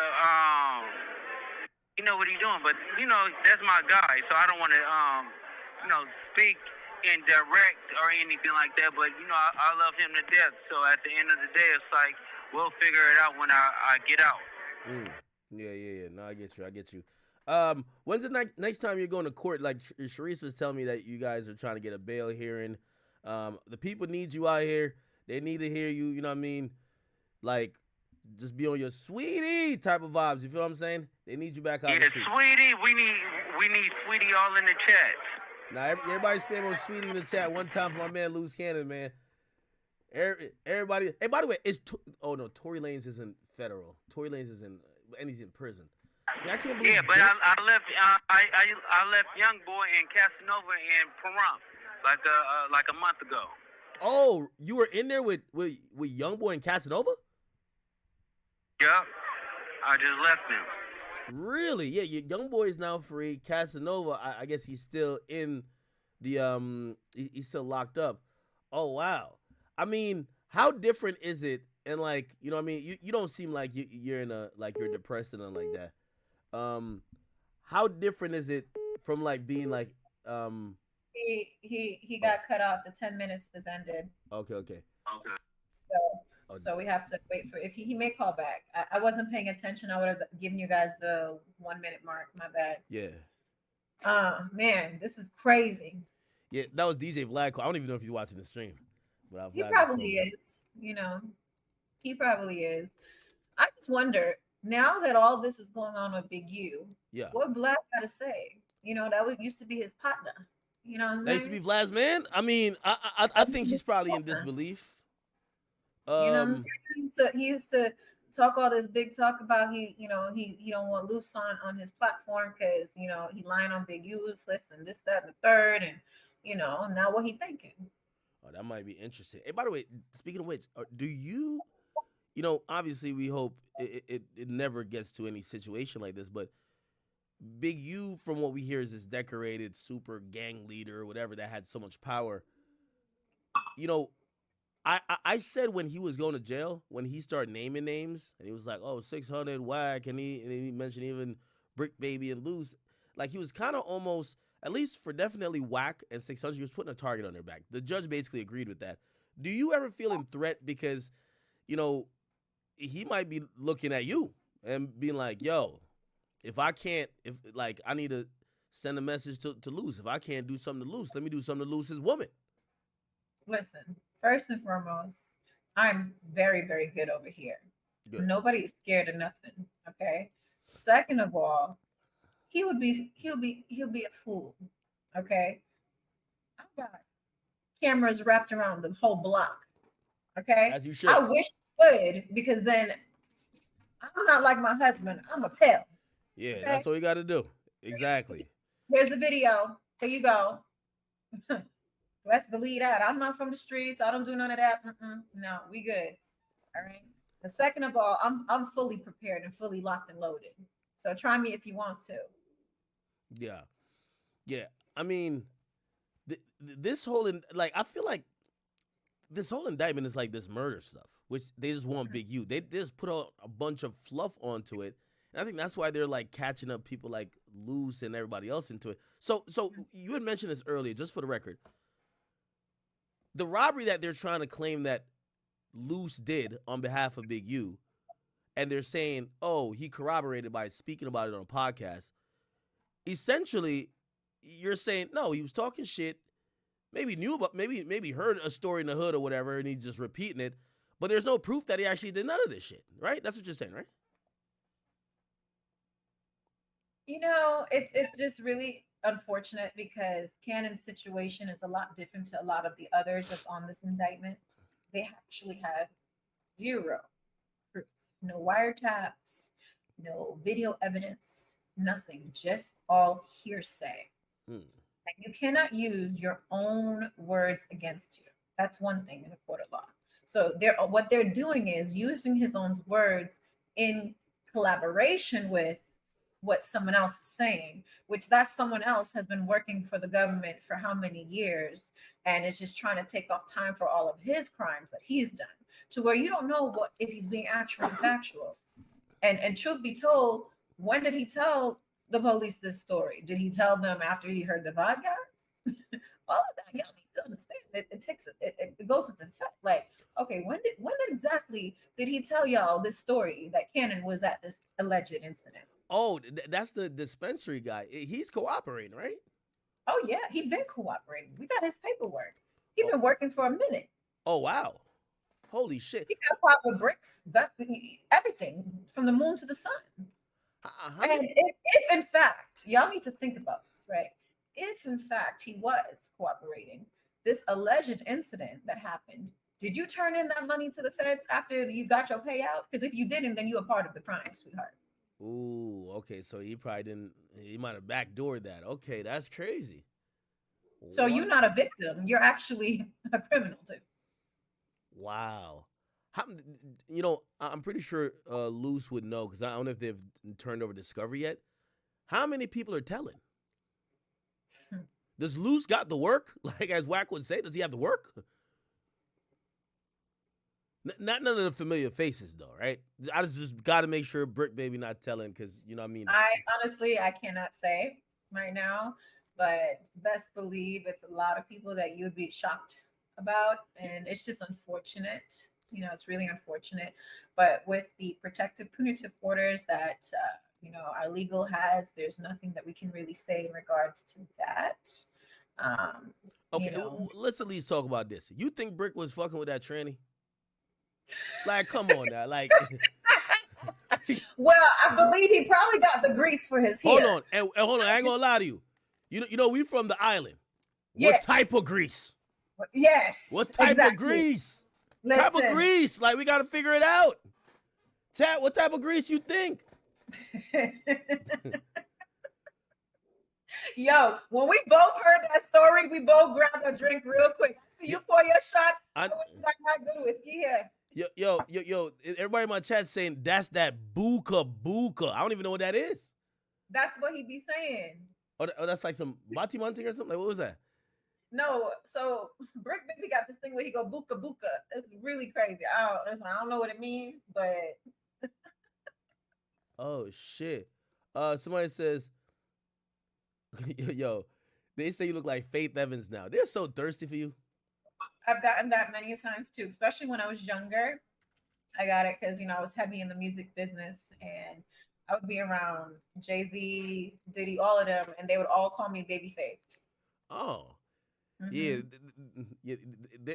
what he's doing. But that's my guy, so I don't want to speak indirect or anything like that. But I love him to death. So at the end of the day, it's we'll figure it out when I get out. Yeah. No, I get you. When's the next time you're going to court? Charisse was telling me that you guys are trying to get a bail hearing. The people need you out here. They need to hear you. You know what I mean? Just be on your sweetie type of vibes. You feel what I'm saying? They need you back out. Yeah, sweetie. We need sweetie all in the chat. Now everybody spam on sweetie in the chat one time for my man Luce Cannon, man. Everybody. Hey, by the way, Tory Lanez isn't federal. Tory Lanez is and he's in prison. Yeah, I can't believe. Yeah, but I left. I left Young Boy in Casanova and Pahrump like a month ago. Oh, you were in there with Young Boy and Casanova? Yep. I just left him. Really? Yeah, Young Boy is now free. Casanova, I guess he's still in the he's still locked up. Oh wow. I mean, how different is it? And you know what I mean? You don't seem like you're in you're depressed and like that. How different is it from being he got cut off. The 10 minutes has ended. Okay. Oh, So we have to wait for if he may call back. I wasn't paying attention. I would have given you guys the 1 minute mark. My bad. yeah. Man, this is crazy. Yeah, that was DJ Vlad. I don't even know if he's watching the stream. But He Vlad just probably called me. is. He probably is. I just wonder now that all this is going on with Big U, Yeah. what Vlad got to say? Used to be his partner. You know what I'm That used to saying? be Vlad's man. I mean, I think he's probably in disbelief. You know what I'm saying? He used to talk all this big talk about he don't want Luce on his platform because he lying on Big U's list and this, that, and the third, and now what he thinking? Oh, that might be interesting. Hey, by the way, speaking of which, do you, obviously we hope it never gets to any situation like this, but Big U, from what we hear, is this decorated super gang leader or whatever that had so much power. I said when he was going to jail, when he started naming names, and he was like, oh, 600 Wack, and he mentioned even Bricc Baby and Luce, like he was kind of almost, at least for definitely Wack and 600, he was putting a target on their back. The judge basically agreed with that. Do you ever feel in threat because, he might be looking at you and being like, yo, I need to send a message to Luce. If I can't do something to Luce, let me do something to Luce's woman. Listen, first and foremost, I'm very, very good over here. Good. Nobody's scared of nothing. Okay. Second of all, he'll be a fool. Okay. I got cameras wrapped around the whole block. Okay. As you should. I wish he would, because then I'm not like my husband. I'm gonna tell. Yeah, Okay? that's what you got to do. Exactly. Here's the video. Here you go. Let's believe that. I'm not from the streets. I don't do none of that. No, we good. All right. The second of all, I'm fully prepared and fully locked and loaded. So try me if you want to. Yeah. Yeah. I mean, this whole, I feel like this whole indictment is like this murder stuff, which they just want Big U. They just put a bunch of fluff onto it. And I think that's why they're like catching up people like Luce and everybody else into it. So you had mentioned this earlier, just for the record. The robbery that they're trying to claim that Luce did on behalf of Big U, and they're saying, oh, he corroborated by speaking about it on a podcast. Essentially, you're saying, no, he was talking shit, maybe knew about, maybe heard a story in the hood or whatever, and he's just repeating it, but there's no proof that he actually did none of this shit, right? That's what you're saying, right? It's just really unfortunate because Cannon's situation is a lot different to a lot of the others that's on this indictment. They actually have zero proof, no wiretaps, no video evidence, nothing, just all hearsay. And you cannot use your own words against you. That's one thing in a court of law. So what they're doing is using his own words in collaboration with what someone else is saying, which that someone else has been working for the government for how many years, and is just trying to take off time for all of his crimes that he's done, to where you don't know what if he's being actually factual. And truth be told, when did he tell the police this story? Did he tell them after he heard the podcast? All of that, y'all need to understand. It goes into effect. Like, okay, when exactly did he tell y'all this story that Cannon was at this alleged incident? Oh, that's the dispensary guy. He's cooperating, right? Oh yeah, he been cooperating. We got his paperwork. He been working for a minute. Oh wow, holy shit! He got proper bricks, everything from the moon to the sun. And if in fact, y'all need to think about this, right? If in fact he was cooperating, this alleged incident that happened, did you turn in that money to the feds after you got your payout? Because if you didn't, then you were part of the crime, sweetheart. Ooh, okay. So he probably didn't. He might have backdoored that. Okay, that's crazy. So you're not a victim. You're actually a criminal too. Wow. I'm pretty sure Luce would know because I don't know if they've turned over Discovery yet. How many people are telling? Does Luce got the work? Like as Wack would say, does he have the work? Not none of the familiar faces though, right? I just got to make sure Bricc Baby not telling because you know what I mean. I honestly cannot say right now, but best believe it's a lot of people that you'd be shocked about, and it's just unfortunate. You know, it's really unfortunate. But with the protective punitive orders that, you know, our legal has, there's nothing that we can really say in regards to that. Okay, You know, let's at least talk about this. You think Brick was fucking with that tranny? Like, come on now. Like, well, I believe he probably got the grease for his hair. hold on. And hold on. I ain't gonna lie to you. You know, we from the island. What Yes. type of grease? Yes. What type of grease? Type of grease? Like, we gotta figure it out. Chat, what type of grease you think? Yo, when we both heard that story, we both grabbed a drink real quick. So you pour your shot. I got my good whiskey here. Yo, everybody in my chat saying that's that buka. I don't even know what that is. That's what he be saying. Oh, that's like some batimanting or something? Like, what was that? No, so Bricc Baby got this thing where he go buka. It's really crazy. I don't know what it means, but oh shit. Somebody says, yo, they say you look like Faith Evans now. They're so thirsty for you. I've gotten that many times too, especially when I was younger. I got it because, you know, I was heavy in the music business and I would be around Jay-Z, Diddy, all of them, and they would all call me Baby Faith. Oh, yeah.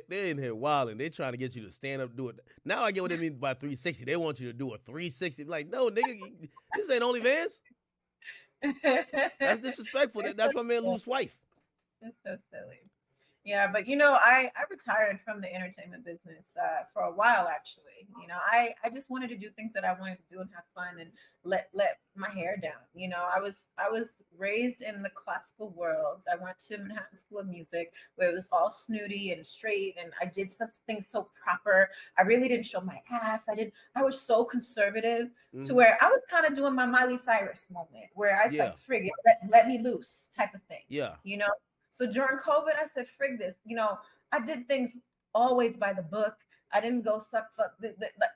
They're in here wilding. They're trying to get you to stand up, do it. Now I get what they mean by 360. They want you to do a 360. Like, no, nigga, this ain't OnlyFans. That's disrespectful. That's my man Luce's wife. It's so silly. Yeah, but you know, I retired from the entertainment business for a while actually. You know, I just wanted to do things that I wanted to do and have fun and let my hair down. You know, I was raised in the classical world. I went to Manhattan School of Music where it was all snooty and straight and I did some things so proper. I really didn't show my ass. I was so conservative to where I was kind of doing my Miley Cyrus moment where I said, frig it, let me loose type of thing. Yeah. You know? So during COVID, I said, frig this. You know, I did things always by the book. I didn't go suck, fuck,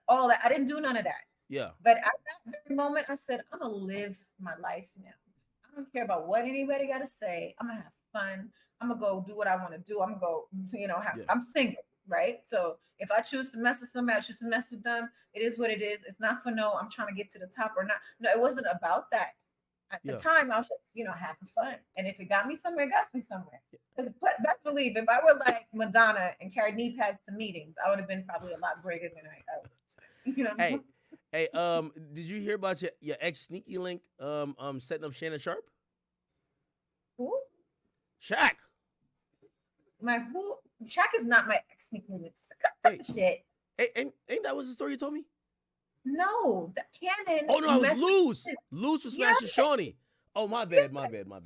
all that. I didn't do none of that. Yeah. But at that very moment, I said, I'm going to live my life now. I don't care about what anybody got to say. I'm going to have fun. I'm going to go do what I want to do. I'm going to go, you know, I'm single, right? So if I choose to mess with somebody, I choose to mess with them. It is what it is. It's not for no, I'm trying to get to the top or not. No, it wasn't about that. At the time, I was just, you know, having fun. And if it got me somewhere, it got me somewhere. Because best believe, if I were like Madonna and carried knee pads to meetings, I would have been probably a lot greater than I was. You know what I mean? Hey, did you hear about your ex Sneaky Link setting up Shannon Sharp? Who? Shaq. Shaq is not my ex Sneaky Link. Cut the shit. Hey, ain't that was the story you told me? No, the Cannon. Oh no, it was Luce. Luce was smashing Shawnee. Oh my bad. Shaq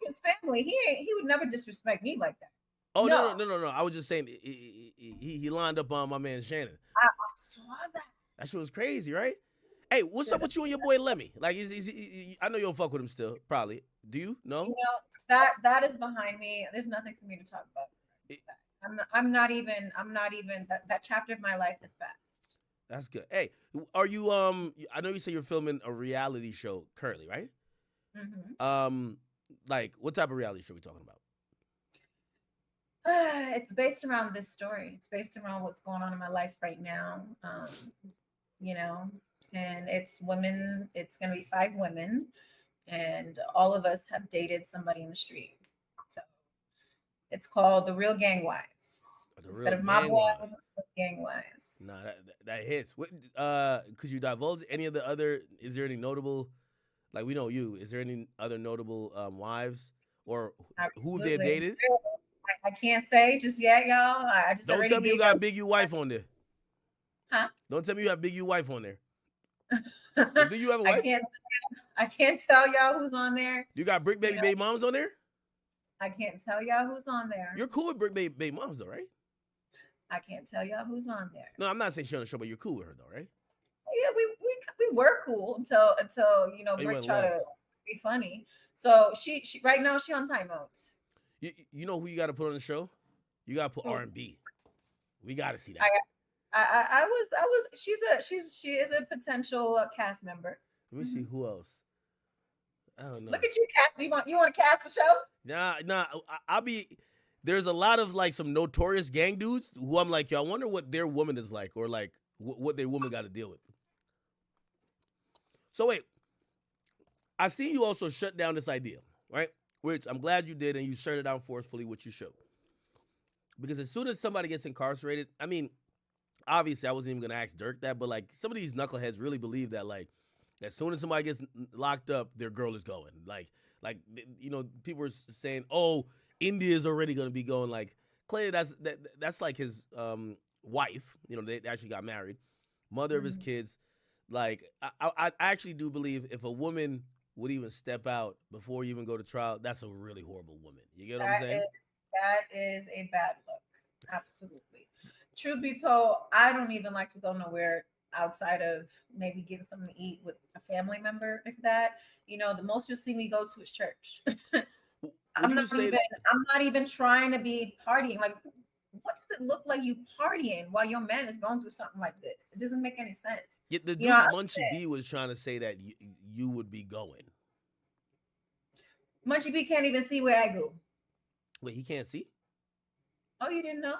is family. He would never disrespect me like that. Oh no. I was just saying he lined up on my man Shannon. I saw that. That shit was crazy, right? Hey, what's up with you and your boy Lemmy? Like, I know you don't fuck with him still, probably. Do you? No. You know, that is behind me. There's nothing for me to talk about. I'm not even. That chapter of my life is past. That's good. Hey, are you I know you say you're filming a reality show currently, right? Mm-hmm. Like what type of reality show are we talking about? It's based around this story. It's based around what's going on in my life right now. You know, and it's women, it's gonna be 5 women, and all of us have dated somebody in the street. So it's called The Real Gang Wives. Instead of Mob Wives, Gang Wives. No, that hits. What, could you divulge any of the other? Is there any notable? Like we know you. Is there any other notable wives or who they've dated? I can't say just yet, y'all. I just don't tell me you got Big U wife on there. Huh? Don't tell me you have Big U wife on there. Do you have a wife? I can't tell y'all who's on there. You got Bricc Baby Baby Moms on there? I can't tell y'all who's on there. You're cool with Bricc Baby Moms though, right? I can't tell y'all who's on there. No, I'm not saying she's on the show, but you're cool with her though, right? Yeah, we were cool until you know Bricc tried to be funny. So she right now she on timeout. You know who you got to put on the show? You got to put R&B. We got to see that. I was she is a potential cast member. Let me see who else. I don't know. Look at you, cast. You want to cast the show? Nah. I'll be. there's a lot of like some notorious gang dudes who I'm like, yo, I wonder what their woman is like, or like what their woman got to deal with. So wait, I see you also shut down this idea, right? Which I'm glad you did, and you shut it down forcefully, which you should. Because as soon as somebody gets incarcerated, I mean, obviously I wasn't even gonna ask Dirk that, but like some of these knuckleheads really believe that like as soon as somebody gets locked up, their girl is going. Like you know, people are saying, oh, India's already gonna be going. Like Clay, that's like his wife. You know, they actually got married, mother of his kids. Like I actually do believe if a woman would even step out before you even go to trial, that's a really horrible woman. You get what I'm saying? That is a bad look. Absolutely. Truth be told, I don't even like to go nowhere outside of maybe getting something to eat with a family member. If that, you know, the most you'll see me go to is church. I'm not even trying to be partying. Like, what does it look like you partying while your man is going through something like this? It doesn't make any sense. Yeah, the dude Munchie B was trying to say that you would be going. Munchie B can't even see where I go. Wait, he can't see? Oh, you didn't know?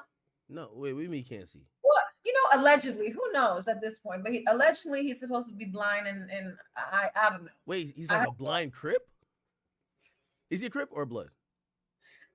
No, wait, what do you mean he can't see? Well, you know, allegedly, who knows at this point? But allegedly, he's supposed to be blind, and I don't know. Wait, he's like a blind Crip? Is he a Crip or a Blood?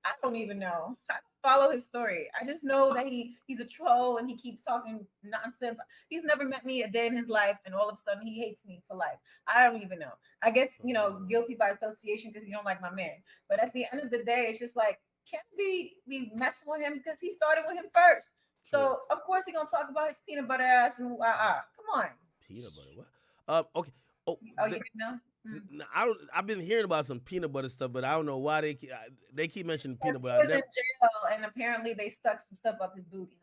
I don't even know. I follow his story. I just know that he's a troll and he keeps talking nonsense. He's never met me a day in his life, and all of a sudden he hates me for life. I don't even know. I guess, you know, guilty by association because you don't like my man. But at the end of the day, it's just like, can't be messing with him because he started with him first. So of course he's gonna talk about his peanut butter ass and come on. Peanut butter, what? Okay. Oh, you didn't know? I've been hearing about some peanut butter stuff, but I don't know why they keep mentioning peanut butter. He was in jail, and apparently they stuck some stuff up his booty.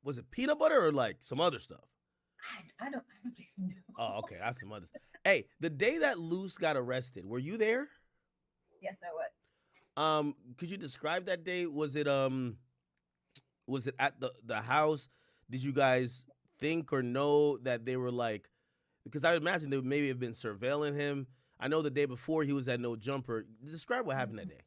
Was it peanut butter or like some other stuff? I don't even know. Oh, okay, that's some other stuff. Hey, the day that Luce got arrested, were you there? Yes, I was. Could you describe that day? Was it at the house? Did you guys think or know that they were like, because I would imagine they would maybe have been surveilling him. I know the day before he was at No Jumper. Describe what happened that day.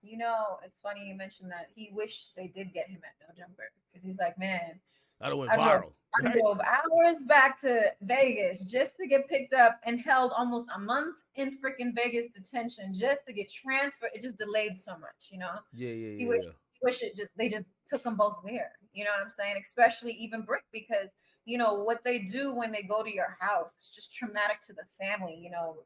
You know, it's funny you mentioned that. He wished they did get him at No Jumper because he's like, man, that went viral. I drove hours back to Vegas just to get picked up and held almost a month in freaking Vegas detention just to get transferred. It just delayed so much, you know? Yeah. He wish they just took them both there. You know what I'm saying? Especially even Bricc, because, you know, what they do when they go to your house, it's just traumatic to the family. You know,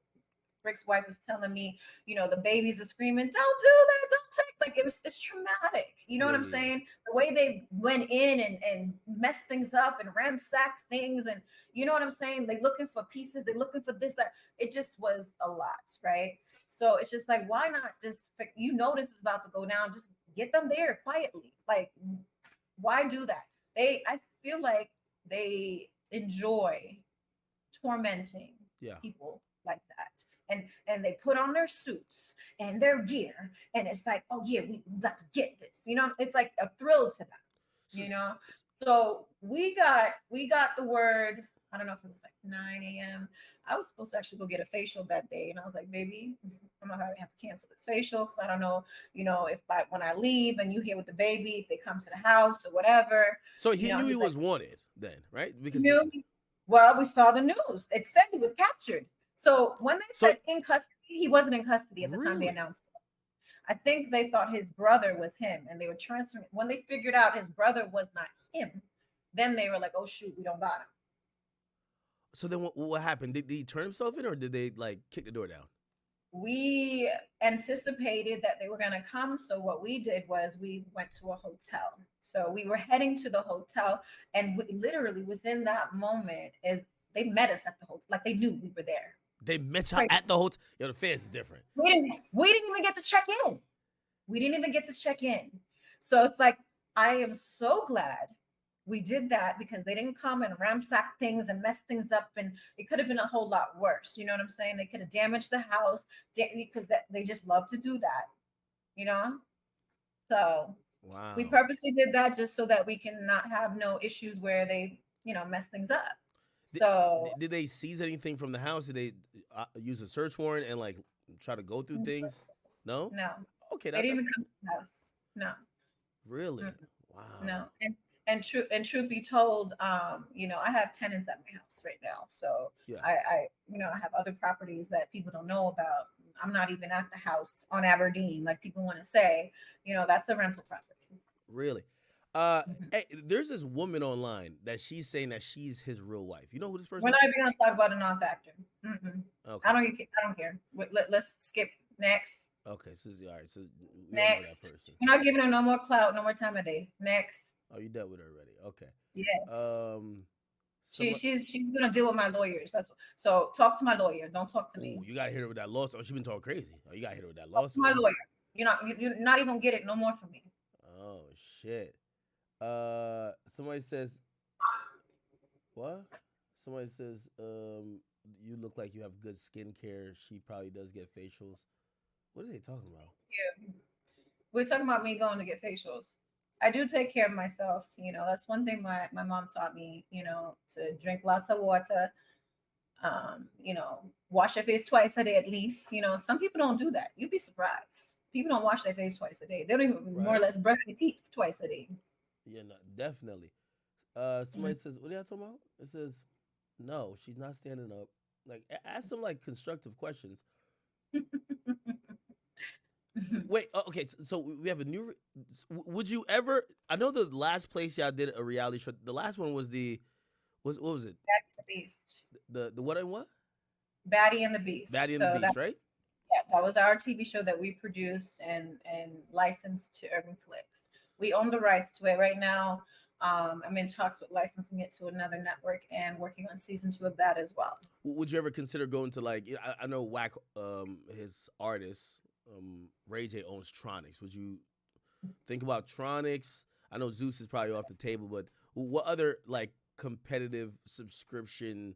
Brick's wife was telling me, you know, the babies are screaming, don't do that, don't take, like it's traumatic. You know what I'm saying? The way they went in and messed things up and ransacked things, and you know what I'm saying? They looking for pieces, they looking for this, that. It just was a lot, right? So it's just like, why not just, you know, this is about to go down, just get them there quietly. Like, why do that? I feel like they enjoy tormenting people like that. And they put on their suits and their gear, and it's like, oh yeah, let's get this. You know, it's like a thrill to them. You know, so we got the word. I don't know if it was like 9 a.m. I was supposed to actually go get a facial that day, and I was like, baby, I'm gonna have to cancel this facial because I don't know, you know, if when I leave and you here with the baby, if they come to the house or whatever. So he knew he was wanted then, right? Because well, we saw the news. It said he was captured. So when they said in custody, he wasn't in custody at the time they announced it. I think they thought his brother was him, and they were transferring. When they figured out his brother was not him, then they were like, oh shoot, we don't got him. So then what happened? Did he turn himself in, or did they like kick the door down? We anticipated that they were going to come. So what we did was we went to a hotel. So we were heading to the hotel, and literally within that moment they met us at the hotel. Like they knew we were there. They met y'all at the hotel? Yo, the fans is different. We didn't even get to check in. We didn't even get to check in. So it's like, I am so glad we did that because they didn't come and ransack things and mess things up, and it could have been a whole lot worse. You know what I'm saying? They could have damaged the house because they just love to do that, you know? So we purposely did that just so that we can not have no issues where they, you know, mess things up. So did they seize anything from the house? Did they use a search warrant and like try to go through things? No. No. Okay, They didn't that's even come to the house. No. really Mm-mm. wow. No. And truth be told, you know, I have tenants at my house right now. So Yeah, I you know, I have other properties that people don't know about. I'm not even at the house on Aberdeen, like people want to say. You know, that's a rental property. really. Mhm. Hey, there's this woman online that she's saying that she's his real wife. You know who this We're person not is? even gonna talk about a non-factor. Mm-mm. Okay. I don't care. Let's skip next. Okay. So all right. So we don't know that Next. person. We're not giving her no more clout, no more time of day. Next. Oh, you dealt with her already. Okay. Yes. Some. She's gonna deal with my lawyers. That's so talk to my lawyer. Don't talk to Oh, me. you got to hit her with that lawsuit. Oh, she been talking crazy. Oh, you got to hit her with that Talk to lawsuit. my Huh? lawyer. You're not even gonna get it no more from me. Oh shit. Somebody says what? Somebody says you look like you have good skincare. She probably does get facials. What are they talking about? Yeah. We're talking about me going to get facials. I do take care of myself. You know, that's one thing my mom taught me, you know, to drink lots of water, you know, wash your face twice a day at least. You know, some people don't do that. You'd be surprised. People don't wash their face twice a day. They don't even more or Right? less brush their teeth twice a day. Yeah, no, definitely. Somebody says, what are y'all talking about? It says, no, she's not standing up. Like, ask some like constructive questions. Wait, okay. So we have a new. Would you ever? I know the last place y'all did a reality show. The last one was what was it? Baddie and the Beast. The what and what? Baddie and the Beast. Baddie and the So Beast, right? yeah, that was our TV show that we produced and licensed to Urban Flicks. We own the rights to it right now. I'm in talks with licensing it to another network and working on season 2 of that as well. Would you ever consider going to like? I know Wack, his artist, Ray J owns Tronics. Would you think about Tronics? I know Zeus is probably off the table, but what other like competitive subscription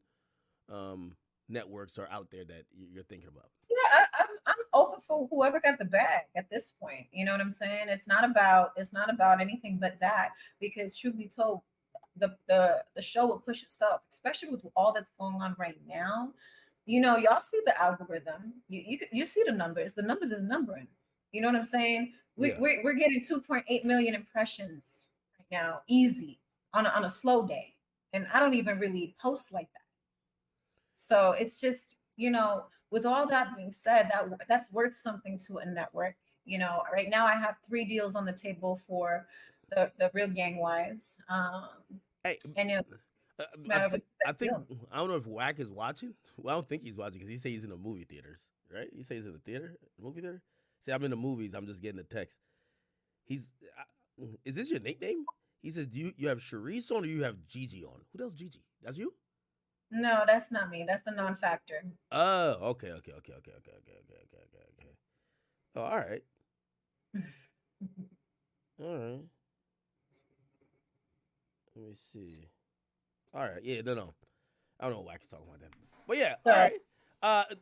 networks are out there that you're thinking about? Yeah, I'm open for whoever got the bag at this point. You know what I'm saying? It's not about anything but that, because truth be told, the show will push itself, especially with all that's going on right now. You know, y'all see the algorithm. You see the numbers. The numbers is numbering. You know what I'm saying? Yeah. We're getting 2.8 million impressions right now, easy on a slow day, and I don't even really post like that. So it's just, you know, with all that being said, that's worth something to a network. You know, right now I have 3 deals on the table for the Real Gang Wives. Hey, And it's a matter of a I think deal. I don't know if Wack is watching. Well, I don't think he's watching because he says he's in the movie theaters, right? He says he's in the theater, movie theater. Say I'm in the movies. I'm just getting a text. He's. Is this your nickname? He says, "Do you have Charisse on or you have Gigi on? Who else Gigi? That's you? No, that's not me. That's the non-factor. Oh, okay. Oh, all right. All right. Let me see. All right. Yeah, no. I don't know what Wack is talking about that. But yeah, So all right.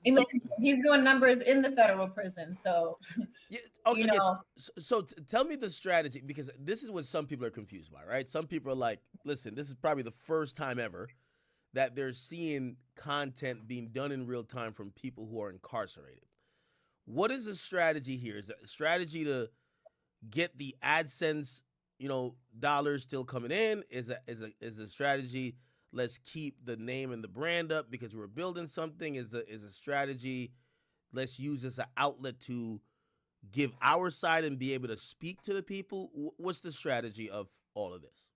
So he's doing numbers in the federal prison. So yeah, okay, you okay. know, So tell me the strategy, because this is what some people are confused by, right? Some people are like, listen, this is probably the first time ever that they're seeing content being done in real time from people who are incarcerated. What is the strategy here? Is it a strategy to get the AdSense, dollars still coming in? Is a strategy, let's keep the name and the brand up because we're building something? Is a strategy, let's use this as an outlet to give our side and be able to speak to the people? What's the strategy of all of this?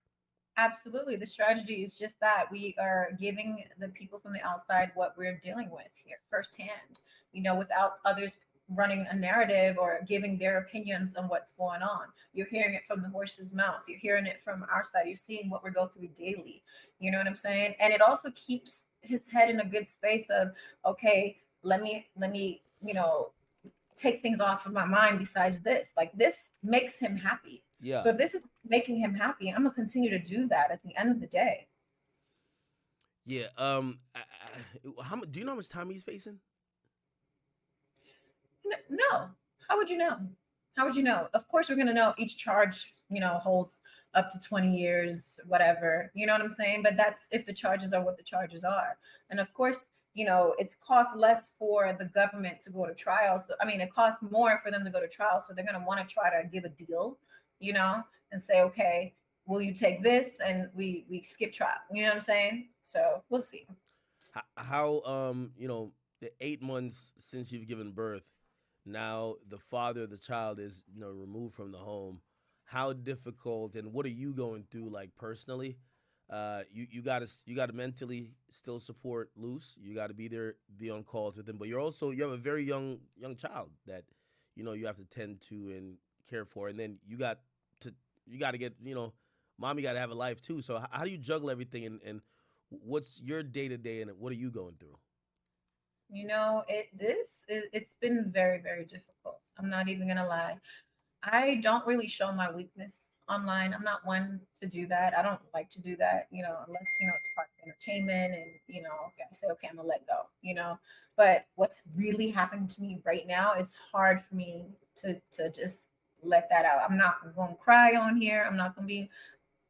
absolutely. The strategy is just that we are giving the people from the outside what we're dealing with here firsthand, without others running a narrative or giving their opinions on what's going on. You're hearing it from the horse's mouth. You're hearing it from our side. You're seeing what we go through daily. You know what I'm saying? And it also keeps his head in a good space of, okay, let me, take things off of my mind besides this. Like, this makes him happy. Yeah. So if this is making him happy, I'm gonna continue to do that at the end of the day. Yeah. Do you know how much time he's facing? No. How would you know? How would you know? Of course, we're gonna know each charge, holds up to 20 years, whatever. You know what I'm saying? But that's if the charges are what the charges are. And of course, you know, it's cost less for the government to go to trial. So, I mean, it costs more for them to go to trial. So they're going to want to try to give a deal, you know, and say, okay, will you take this? And we skip trial. You know what I'm saying? So we'll see. How you know, the 8 months since you've given birth, now the father of the child is, you know, removed from the home. How difficult and what are you going through, like, personally? You gotta mentally still support Luce. You gotta be there, be on calls with him. But you have a very young child that, you know, you have to tend to and care for. And then you got to get, you know, mommy got to have a life too. So how do you juggle everything, and what's your day to day, and what are you going through? You know, it's been very, very difficult. I'm not even gonna lie. I don't really show my weakness online. I'm not one to do that. I don't like to do that, you know, unless, you know, it's part of entertainment and, you know, okay, I say, okay, I'm gonna let go, you know. But what's really happening to me right now, it's hard for me to just let that out. I'm not gonna cry on here. I'm not gonna be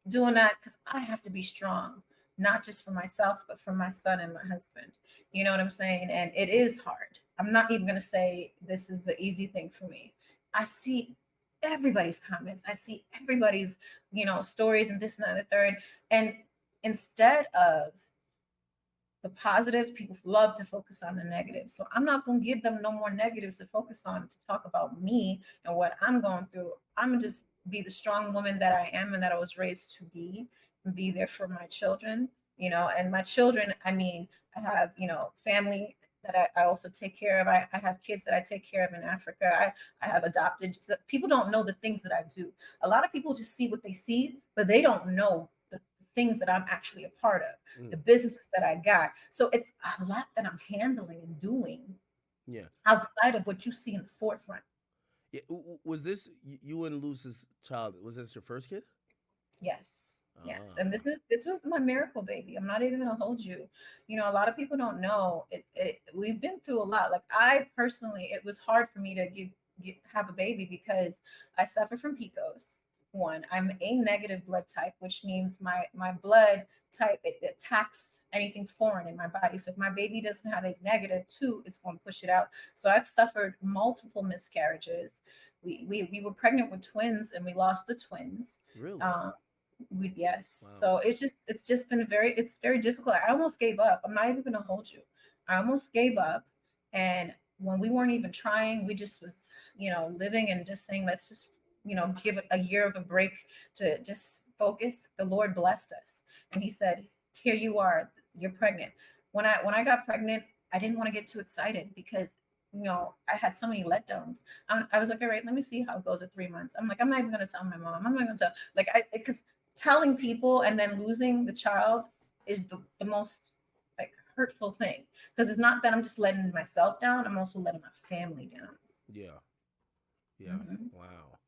doing that because I have to be strong, not just for myself, but for my son and my husband. You know what I'm saying? And it is hard. I'm not even going to say this is the easy thing for me. I see everybody's comments. I see everybody's, you know, stories and this and that and the third. And instead of the positive, people love to focus on the negative. So I'm not going to give them no more negatives to focus on, to talk about me and what I'm going through. I'm going to just be the strong woman that I am and that I was raised to be, and be there for my children, you know, and my children, I mean, I have, you know, family that I also take care of. I have kids that I take care of in Africa. I have adopted. People don't know the things that I do. A lot of people just see what they see, but they don't know the things that I'm actually a part of, the businesses that I got. So it's a lot that I'm handling and doing, Yeah. outside of what you see in the forefront. Yeah. Was this you and Luce's child? Was this your first kid? Yes. Yes. Ah. And this was my miracle baby. I'm not even gonna hold you. You know, a lot of people don't know it. We've been through a lot. Like I personally, it was hard for me to have a baby because I suffer from PCOS. One, I'm A negative blood type, which means my blood type, it attacks anything foreign in my body. So if my baby doesn't have a negative, two, it's going to push it out. So I've suffered multiple miscarriages. We were pregnant with twins and we lost the twins. Really? Yes. Wow. So it's just been it's very difficult. I almost gave up. I'm not even going to hold you. I almost gave up. And when we weren't even trying, we just was, you know, living and just saying, let's just, you know, give it a year of a break to just focus. The Lord blessed us. And he said, here you are, you're pregnant. When I got pregnant, I didn't want to get too excited because, you know, I had so many letdowns. I was like, all right, let me see how it goes at 3 months. I'm like, I'm not even going to tell my mom. I'm not going to tell, like, because telling people and then losing the child is the most like hurtful thing, because it's not that I'm just letting myself down, I'm also letting my family down. Yeah. Yeah. Mhm. Wow.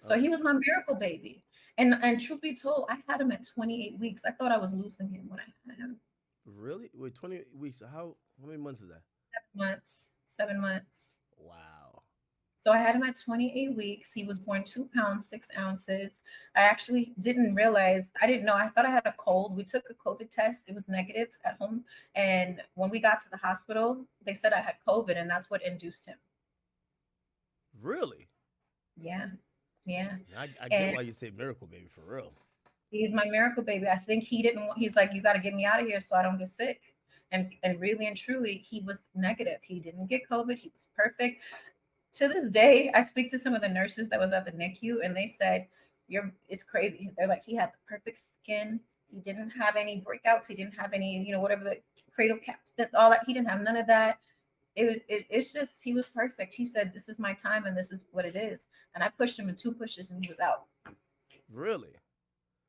So he was my miracle baby. And truth be told, I had him at 28 weeks. I thought I was losing him when I had him. Really? Wait, 20 weeks. How many months is that? 7 months. Wow. So I had him at 28 weeks. He was born 2 pounds, 6 ounces. I actually didn't realize, I didn't know. I thought I had a cold. We took a COVID test. It was negative at home. And when we got to the hospital, they said I had COVID, and that's what induced him. Really? Yeah. Yeah. I get And why you say miracle baby, for real. he's my miracle baby. I think he didn't want, he's like, you got to get me out of here so I don't get sick. And really and truly, he was negative. He didn't get COVID. He was perfect. To this day, I speak to some of the nurses that was at the NICU, and they said, it's crazy. They're like, he had the perfect skin. He didn't have any breakouts. He didn't have any, you know, whatever the cradle cap, all that. He didn't have none of that. It's just, he was perfect. He said, this is my time and this is what it is. And I pushed him in 2 pushes and he was out. Really?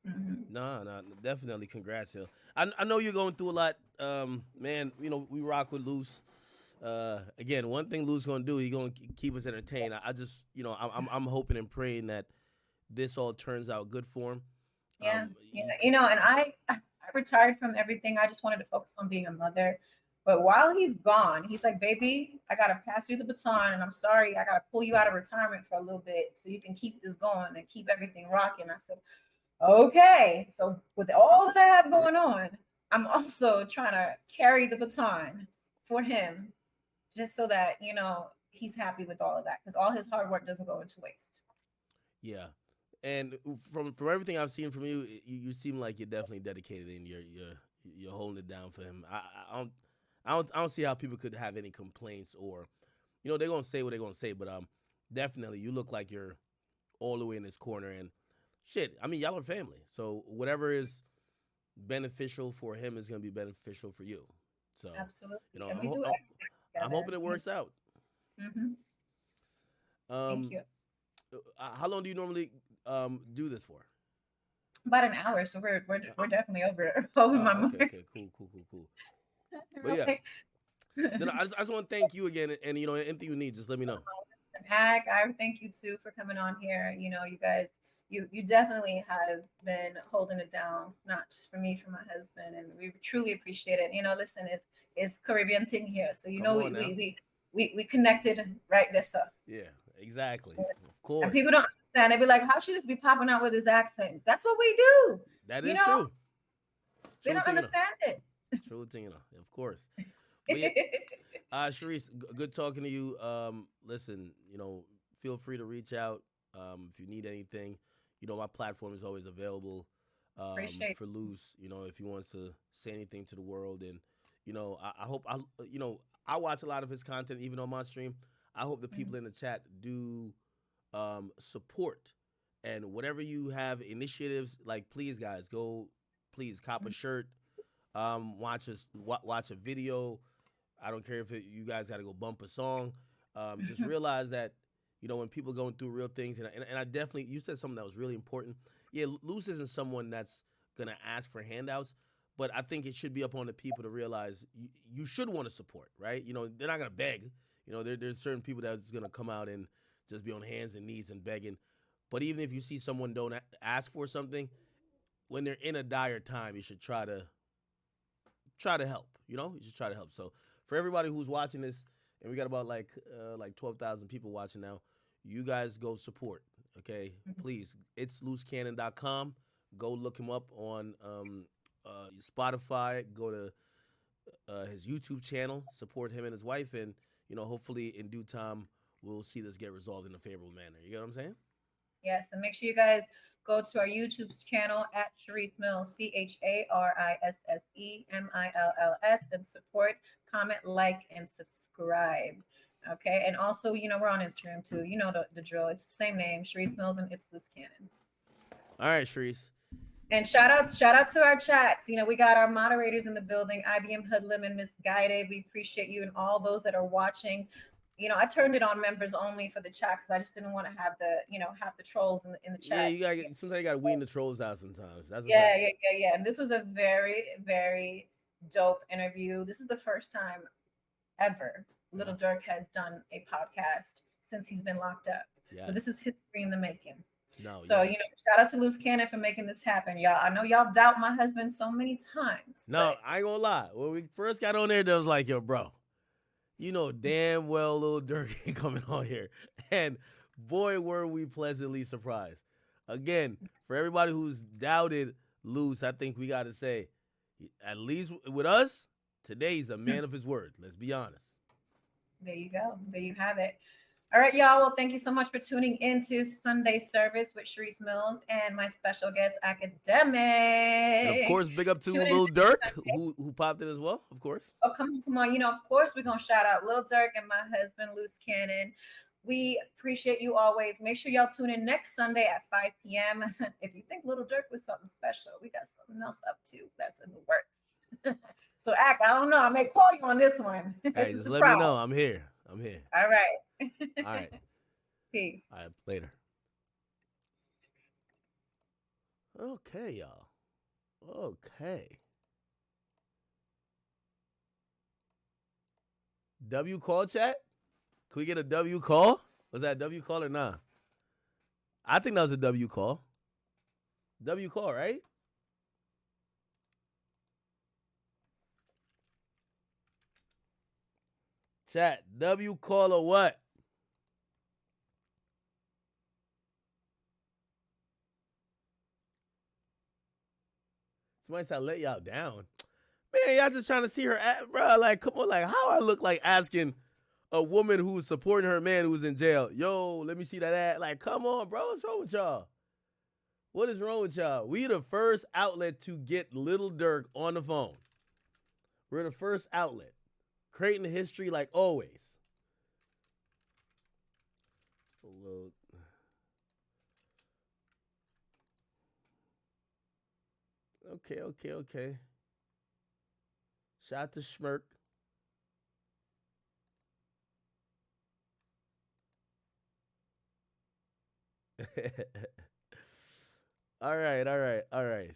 Mm-hmm. No, definitely. Congrats, Hill. I know you're going through a lot, man. You know, we rock with Luce. Again, one thing Luce gonna do, he gonna keep us entertained. I just, you know, I'm hoping and praying that this all turns out good for him. Yeah, you know, and I retired from everything. I just wanted to focus on being a mother. But while he's gone, he's like, baby, I gotta pass you the baton, and I'm sorry, I gotta pull you out of retirement for a little bit so you can keep this going and keep everything rocking. I said, okay. So with all that I have going on, I'm also trying to carry the baton for him, just so that, you know, he's happy with all of that, because all his hard work doesn't go into waste. Yeah. And from everything I've seen from you, you seem like you're definitely dedicated and you're holding it down for him. I don't see how people could have any complaints, or, you know, they're gonna say what they're gonna say, but definitely you look like you're all the way in this corner. And shit, I mean, y'all are family, so whatever is beneficial for him is gonna be beneficial for you. So Absolutely. you know, And we do I'm hoping it works out. Mm-hmm. Thank you. How long do you normally do this for? About an hour, so we're definitely over my mark. Okay, cool. But yeah, then I just want to thank you again, and you know, anything you need, just let me know. And Ag, I thank you too for coming on here. You know, you guys, you definitely have been holding it down, not just for me, for my husband, and we truly appreciate it. You know, listen, it's Caribbean thing here, so you know we connected right this up. Yeah, exactly. Of course. And people don't understand. They be like, how she just be popping out with his accent? That's what we do. That is true. They don't understand it. True thing, of course. But yeah, Charisse, good talking to you. Listen, you know, feel free to reach out if you need anything. You know, my platform is always available for Luce. You know, if he wants to say anything to the world, and you know, I hope I watch a lot of his content even on my stream. I hope the people in the chat do support, and whatever you have initiatives, like, please guys, please cop a shirt, watch a video. I don't care if you guys got to go bump a song. Just realize that, you know, when people going through real things, and I definitely, you said something that was really important. Yeah, Luce isn't someone that's gonna ask for handouts, but I think it should be up on the people to realize you should want to support, right? You know, they're not gonna beg. You know, there's certain people that's gonna come out and just be on hands and knees and begging. But even if you see someone don't ask for something, when they're in a dire time, you should try to help. You know, you should try to help. So for everybody who's watching this, and we got about like 12,000 people watching now, you guys go support, okay? Please, it's lucecannon.com. Go look him up on Spotify. Go to his YouTube channel. Support him and his wife, and you know, hopefully in due time we'll see this get resolved in a favorable manner. You know what I'm saying? Yes, and make sure you guys go to our YouTube channel at Charisse Mills, CHARISSEMILLS, and support, comment, like, and subscribe. Okay, and also, you know, we're on Instagram too. You know the drill. It's the same name, Charisse Mills, and it's Luce Cannon. All right, Charisse. And shout out to our chats. You know, we got our moderators in the building, IBM Hoodlum and Misguided. We appreciate you and all those that are watching. You know, I turned it on members only for the chat because I just didn't want to have the trolls in the chat. Yeah, sometimes you gotta wean the trolls out sometimes. That's yeah. And this was a very, very dope interview. This is the first time ever Little Durk has done a podcast since he's been locked up. Yes. So this is history in the making. So, you know, shout out to Luce Cannon for making this happen, y'all. I know y'all doubt my husband so many times. No, I ain't gonna lie. When we first got on there, they was like, yo, bro, you know damn well Lil Durk ain't coming on here. And boy, were we pleasantly surprised. Again, for everybody who's doubted Luce, I think we got to say, at least with us, today he's a man of his word. Let's be honest. There you go. There you have it. All right, y'all. Well, thank you so much for tuning into Sunday Service with Charisse Mills and my special guest, Akademiks. And of course, big up to Lil Durk, who popped in as well, of course. Oh, come on. You know, of course, we're going to shout out Lil Durk and my husband, Luce Cannon. We appreciate you always. Make sure y'all tune in next Sunday at 5 p.m. If you think Little Durk was something special, we got something else up too. That's in the works. So, I don't know. I may call you on this one. Hey, just let me know. I'm here. All right. All right. Peace. All right, later. Okay, y'all. Okay. W call chat? Can we get a W call? Was that a W call or not? I think that was a W call. W call, right? Chat, W call or what? Somebody said I let y'all down. Man, y'all just trying to see her, bro. Like, come on, like, how I look like asking a woman who's supporting her man who's in jail, yo, let me see that ad. Like, come on, bro. What's wrong with y'all? What is wrong with y'all? We the first outlet to get Lil Durk on the phone. We're the first outlet. Creating history like always. Load. Okay. Shout out to Schmirk. All right.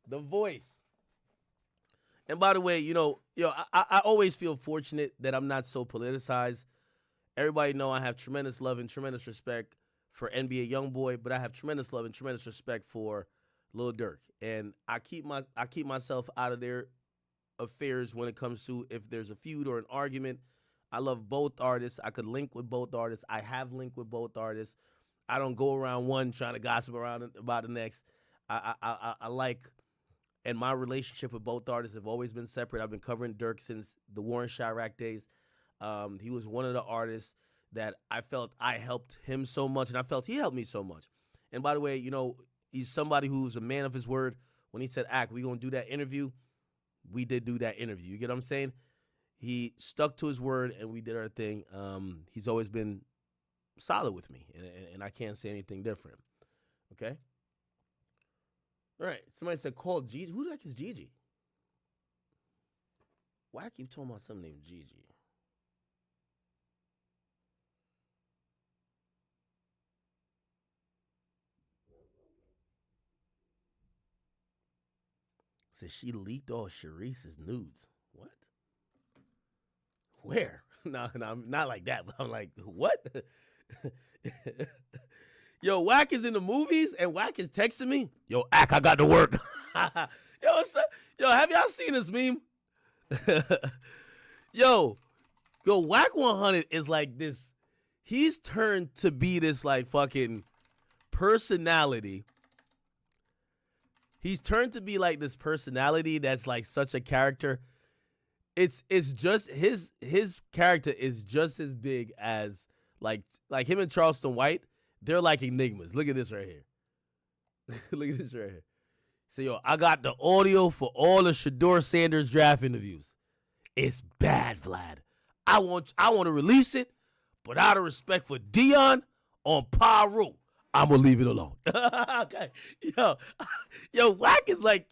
The Voice. And by the way, I always feel fortunate that I'm not so politicized. Everybody know I have tremendous love and tremendous respect for NBA YoungBoy, but I have tremendous love and tremendous respect for Lil Durk. And I keep myself out of their affairs when it comes to if there's a feud or an argument. I love both artists. I could link with both artists. I have linked with both artists. I don't go around one trying to gossip around about the next. I like, and my relationship with both artists have always been separate. I've been covering Durk since the Warren Chirac days. He was one of the artists that I felt I helped him so much, and I felt he helped me so much. And by the way, he's somebody who's a man of his word. When he said, "Ack, we gonna do that interview," we did do that interview. You get what I'm saying? He stuck to his word, and we did our thing. He's always been solid with me, and I can't say anything different. Okay? All right. Somebody said, call Gigi. Who the heck is Gigi? Why I keep talking about something named Gigi? Says she leaked all Charisse's nudes. What? Where? No, not like that. But I'm like, what? Yo, Wack is in the movies and Wack is texting me. Yo, Ack, I got to work. Yo, have y'all seen this meme? Yo, Wack100 is like this. He's turned to be this like fucking personality. He's turned to be like this personality that's like such a character. It's just his character is just as big as like him and Charleston White. They're like enigmas. Look at this right here. Look at this right here. So, yo, I got the audio for all the Shador Sanders draft interviews. It's bad, Vlad. I want to release it, but out of respect for Dion on Paru, I'm going to leave it alone. Okay. Yo, Wack is like,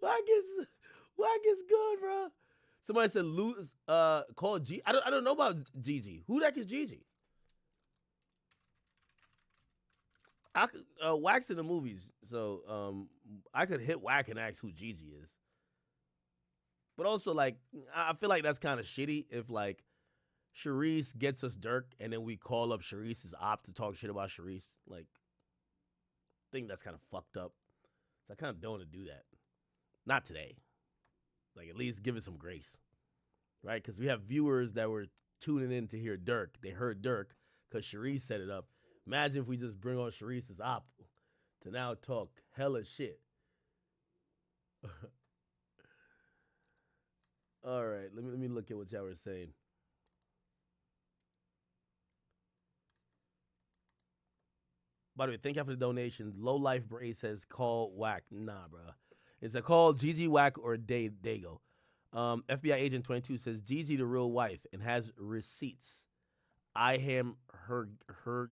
Wack is good, bro. Somebody said, Luce, call G. I don't know about Gigi. Who the heck is Gigi? I could Wack's in the movies, so I could hit Wack and ask who Gigi is. But also, like, I feel like that's kind of shitty if like Charisse gets us Durk and then we call up Charisse's op to talk shit about Charisse. Like, I think that's kind of fucked up. So I kind of don't want to do that. Not today. Like, at least give it some grace, right? Because we have viewers that were tuning in to hear Durk. They heard Durk because Charisse set it up. Imagine if we just bring on Charisse's op to now talk hella shit. All right, let me look at what y'all were saying. By the way, thank y'all for the donation. Low Life Bray says call Wack. Nah, bro. It's a call Gigi Wack or Dago. FBI Agent 22 says Gigi the real wife and has receipts. I am her